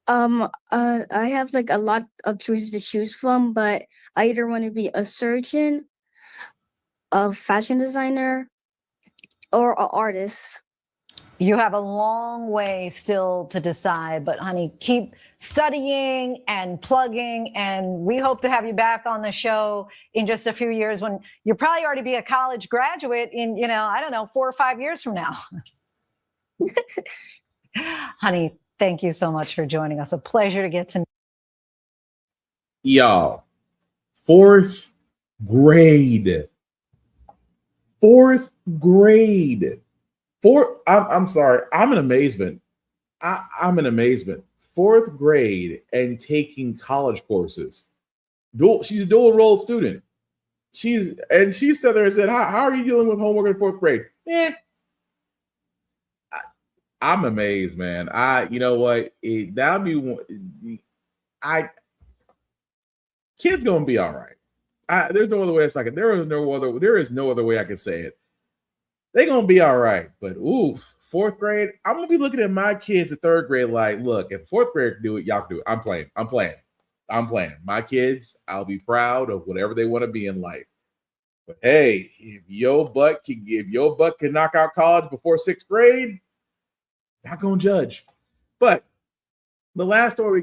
I have like a lot of choices to choose from, but I either want to be a surgeon, a fashion designer, or an artist. You have a long way still to decide, but honey, keep studying and plugging, and we hope to have you back on the show in just a few years when you'll probably already be a college graduate in, I don't know, 4 or 5 years from now. Honey, thank you so much for joining us. A pleasure to get to know y'all. Fourth grade. I'm sorry. I'm in amazement. I'm in amazement. Fourth grade and taking college courses. She's a dual enrolled student. She sat there and said, how are you dealing with homework in fourth grade? I'm amazed, man. You know what? Kid's gonna be all right. There's no other way it's like it. There is no other way I can say it. They're gonna be all right. But fourth grade, I'm gonna be looking at my kids at third grade like, look, if fourth grade can do it, y'all can do it. I'm playing. My kids, I'll be proud of whatever they want to be in life. But hey, if your butt can knock out college before sixth grade, not gonna judge. But the last story we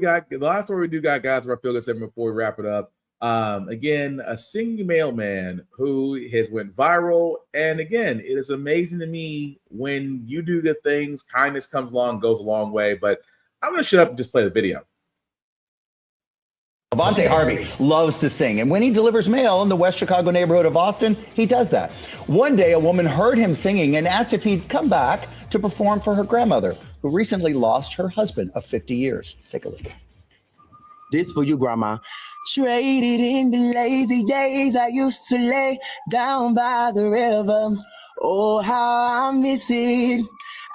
do got, guys, for our feel good segment before we wrap it up. Again, a single mailman who has went viral. And again, it is amazing to me when you do good things, kindness comes along, goes a long way. But I'm going to shut up and just play the video. Levante Harvey loves to sing, and when he delivers mail in the West Chicago neighborhood of Austin, he does that. One day, a woman heard him singing and asked if he'd come back to perform for her grandmother, who recently lost her husband of 50 years. Take a listen. This for you, Grandma. Traded in the lazy days I used to lay down by the river. Oh, how I miss it.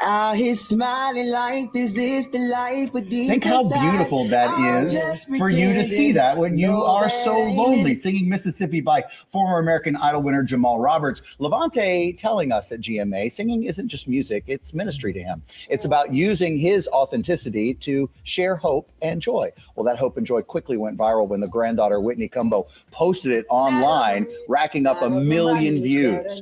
Out here smiling like this is the life. But think how beautiful that is for you to see that when you are so lonely. Singing Mississippi by former American Idol winner Jamal Roberts. Levante telling us at GMA, singing isn't just music, it's ministry to him. It's about using his authenticity to share hope and joy. Well, that hope and joy quickly went viral when the granddaughter Whitney Cumbo posted it online, racking up 1 million views.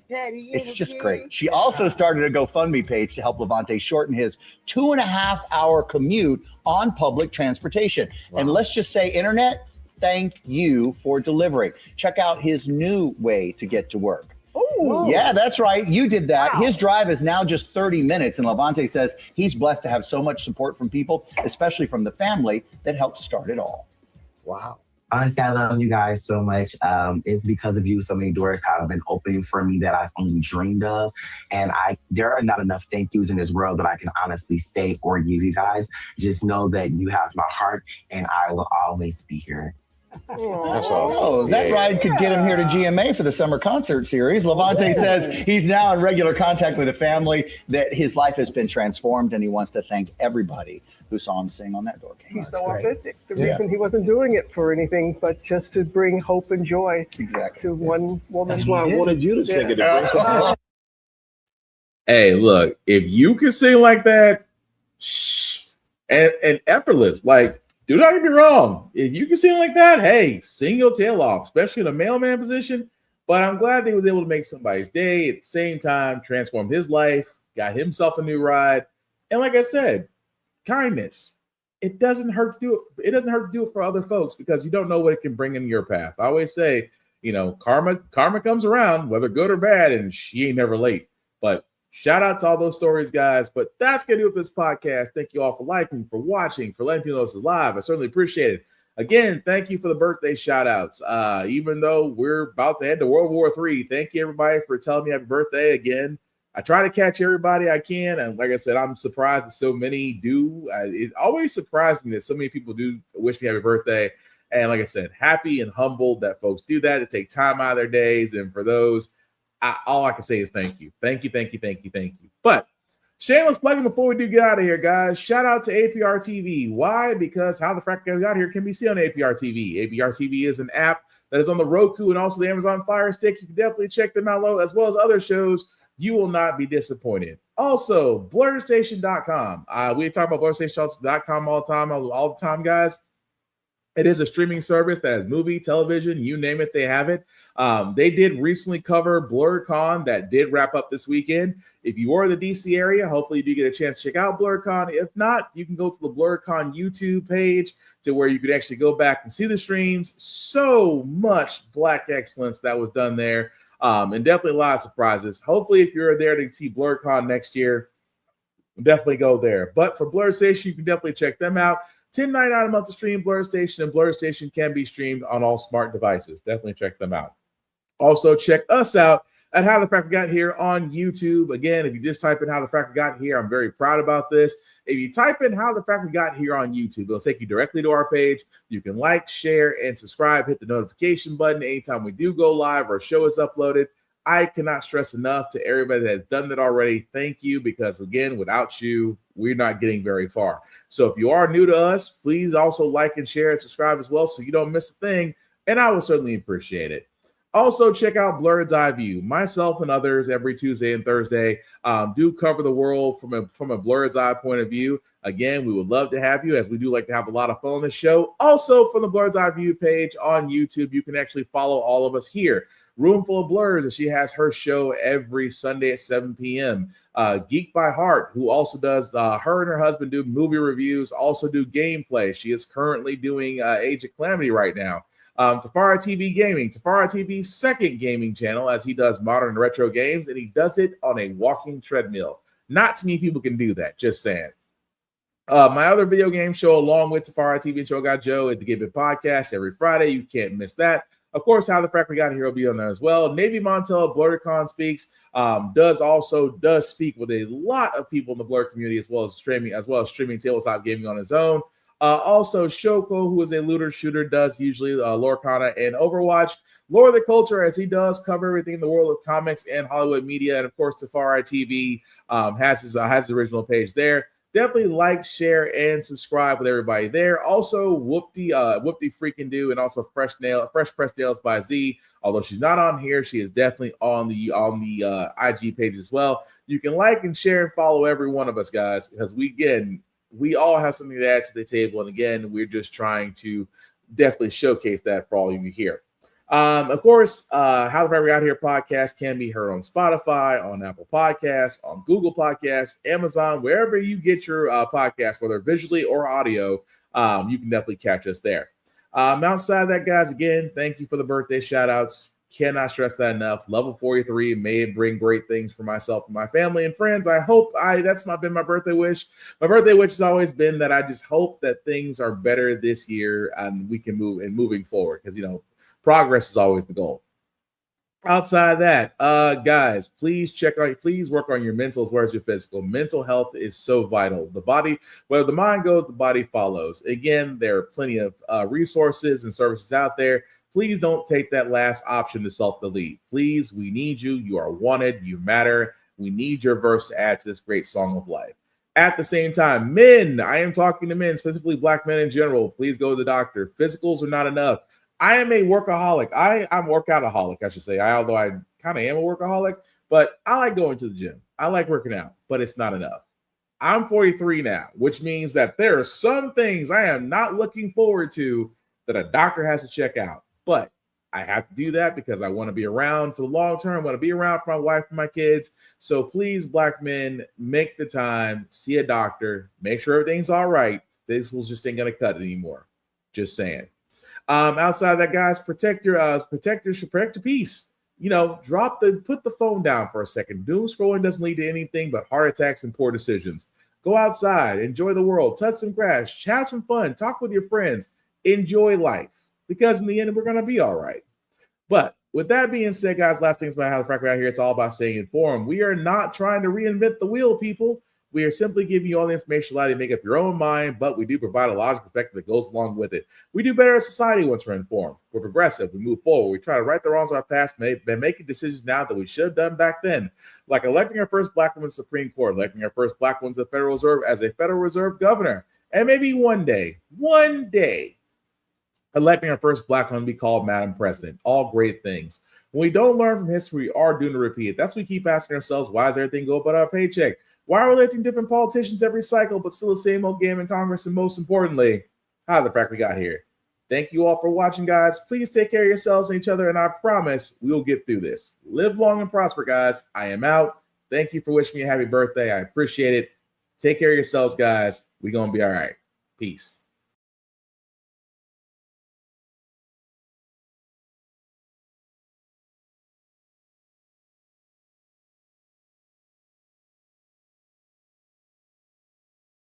It's just great. She also started a GoFundMe page to help Levante shorten his 2.5-hour commute on public transportation. Wow. And let's just say, internet, thank you for delivering. Check out his new way to get to work. Ooh. Yeah, that's right. You did that. Wow. His drive is now just 30 minutes. And Levante says he's blessed to have so much support from people, especially from the family that helped start it all. Wow. Honestly, I love you guys so much. It's because of you so many doors have been opening for me that I've only dreamed of. And there are not enough thank yous in this world that I can honestly say or give you guys. Just know that you have my heart and I will always be here. That's awesome. Oh, that ride could get him here to GMA for the summer concert series. Levante says he's now in regular contact with a family, that his life has been transformed, and he wants to thank everybody who saw him sing on that door. He's so authentic. The reason he wasn't doing it for anything but just to bring hope and joy to one woman. That's why I wanted you to sing it. Hey, look, if you can sing like that, and effortless, like, do not get me wrong. If you can sing like that, hey, sing your tail off, especially in a mailman position. But I'm glad that he was able to make somebody's day at the same time, transform his life, got himself a new ride. And like I said, kindness. It doesn't hurt to do it. It doesn't hurt to do it for other folks because you don't know what it can bring in your path. I always say, karma comes around, whether good or bad, and she ain't never late. But shout out to all those stories, guys. But that's going to do it for this podcast. Thank you all for liking, for watching, for letting people know this is live. I certainly appreciate it. Again, thank you for the birthday shout outs. Even though we're about to head to World War III, thank you, everybody, for telling me happy birthday again. I try to catch everybody I can. And like I said, I'm surprised that so many do. It always surprised me that so many people do wish me happy birthday. And like I said, happy and humbled that folks do that, to take time out of their days. And for those, all I can say is thank you. Thank you, thank you, thank you, thank you. But shameless plugging before we do get out of here, guys. Shout out to APR TV. Why? Because How the Frack Got Here can be seen on APR TV. APR TV is an app that is on the Roku and also the Amazon Fire Stick. You can definitely check them out, as well as other shows. You will not be disappointed. Also, blurredstation.com. We talk about blurredstation.com all the time, guys. It is a streaming service that has movie, television, you name it, they have it. They did recently cover BlurredCon that did wrap up this weekend. If you are in the DC area, hopefully you do get a chance to check out BlurredCon. If not, you can go to the BlurredCon YouTube page to where you could actually go back and see the streams. So much Black excellence that was done there. And definitely a lot of surprises. Hopefully, if you're there to see BlurredCon next year, definitely go there. But for Blurred Station, you can definitely check them out. $10.99 a month to stream Blurred Station, and Blurred Station can be streamed on all smart devices. Definitely check them out. Also, check us out at How the Frack Got Here on YouTube. Again, if you just type in How the Frack Got Here, I'm very proud about this. If you type in How the Frack Got Here on YouTube, it'll take you directly to our page. You can like, share, and subscribe. Hit the notification button anytime we do go live or a show is uploaded. I cannot stress enough to everybody that has done that already. Thank you, because again, without you, we're not getting very far. So if you are new to us, please also like and share and subscribe as well so you don't miss a thing, and I will certainly appreciate it. Also, check out Blurred's Eye View. Myself and others every Tuesday and Thursday do cover the world from a Blurred's Eye point of view. Again, we would love to have you, as we do like to have a lot of fun on the show. Also, from the Blurred's Eye View page on YouTube, you can actually follow all of us here. Roomful of Blurs, and she has her show every Sunday at 7 p.m. Geek by Heart, who also does, her and her husband do movie reviews, also do gameplay. She is currently doing Age of Calamity right now. Tafara TV Gaming, Tafara TV's second gaming channel, as he does modern and retro games, and he does it on a walking treadmill. Not too many people can do that, just saying. My other video game show, along with Tafara TV and Show Got Joe, at the Give It Podcast every Friday. You can't miss that. Of course, How the Frack Got Here will be on there as well. Navy Montel, BlurredCon Speaks, does speak with a lot of people in the Blurred community, as well as streaming tabletop gaming on his own. Also, Shoko, who is a looter shooter, does usually Lorcana and Overwatch. Lore of the Culture, as he does cover everything in the world of comics and Hollywood media. And of course, Tafara TV has his original page there. Definitely like, share, and subscribe with everybody there. Also, Whoopty freaking do, and also Fresh Pressed Nails by Z. Although she's not on here, she is definitely on the IG page as well. You can like and share and follow every one of us, guys, because we all have something to add to the table. And again, we're just trying to definitely showcase that for all of you here. Of course, How the Frack Got Here podcast can be heard on Spotify, on Apple Podcasts, on Google Podcasts, Amazon, wherever you get your podcast, whether visually or audio. You can definitely catch us there. Outside of that, guys, again, thank you for the birthday shout outs. Cannot stress that enough. Level 43 may bring great things for myself and my family and friends. I hope that's been my birthday wish. My birthday wish has always been that I just hope that things are better this year and we can moving forward, because progress is always the goal. Outside of that, guys, please work on your mental as well as your physical. Mental health is so vital. The body, where the mind goes, the body follows. Again, there are plenty of resources and services out there. Please don't take that last option to self-delete. Please, we need you. You are wanted. You matter. We need your verse to add to this great song of life. At the same time, men, I am talking to men, specifically black men in general. Please go to the doctor. Physicals are not enough. I am a workaholic. I'm workoutaholic, I should say. Although I kind of am a workaholic, but I like going to the gym. I like working out, but it's not enough. I'm 43 now, which means that there are some things I am not looking forward to that a doctor has to check out. But I have to do that because I want to be around for the long term. I want to be around for my wife and my kids. So please, black men, make the time, see a doctor, make sure everything's all right. Physicals just ain't going to cut it anymore. Just saying. Outside of that, guys, protect your peace. Put the phone down for a second. Doom scrolling doesn't lead to anything but heart attacks and poor decisions. Go outside, enjoy the world, touch some grass, have some fun, talk with your friends, enjoy life, because in the end, we're going to be all right. But with that being said, guys, last things about how the Frack out here, it's all about staying informed. We are not trying to reinvent the wheel, people. We are simply giving you all the information allowed you to make up your own mind, but we do provide a logical perspective that goes along with it. We do better as society once we're informed. We're progressive. We move forward. We try to right the wrongs of our past, been making decisions now that we should have done back then, like electing our first black woman to the Supreme Court, electing our first black woman to the Federal Reserve as a Federal Reserve governor, and maybe one day, electing our first black woman to be called Madam President. All great things. When we don't learn from history, we are doomed to repeat it. That's what we keep asking ourselves. Why does everything go but our paycheck? Why are we electing different politicians every cycle, but still the same old game in Congress? And most importantly, how the Frack we got here. Thank you all for watching, guys. Please take care of yourselves and each other, and I promise we will get through this. Live long and prosper, guys. I am out. Thank you for wishing me a happy birthday. I appreciate it. Take care of yourselves, guys. We're going to be all right. Peace.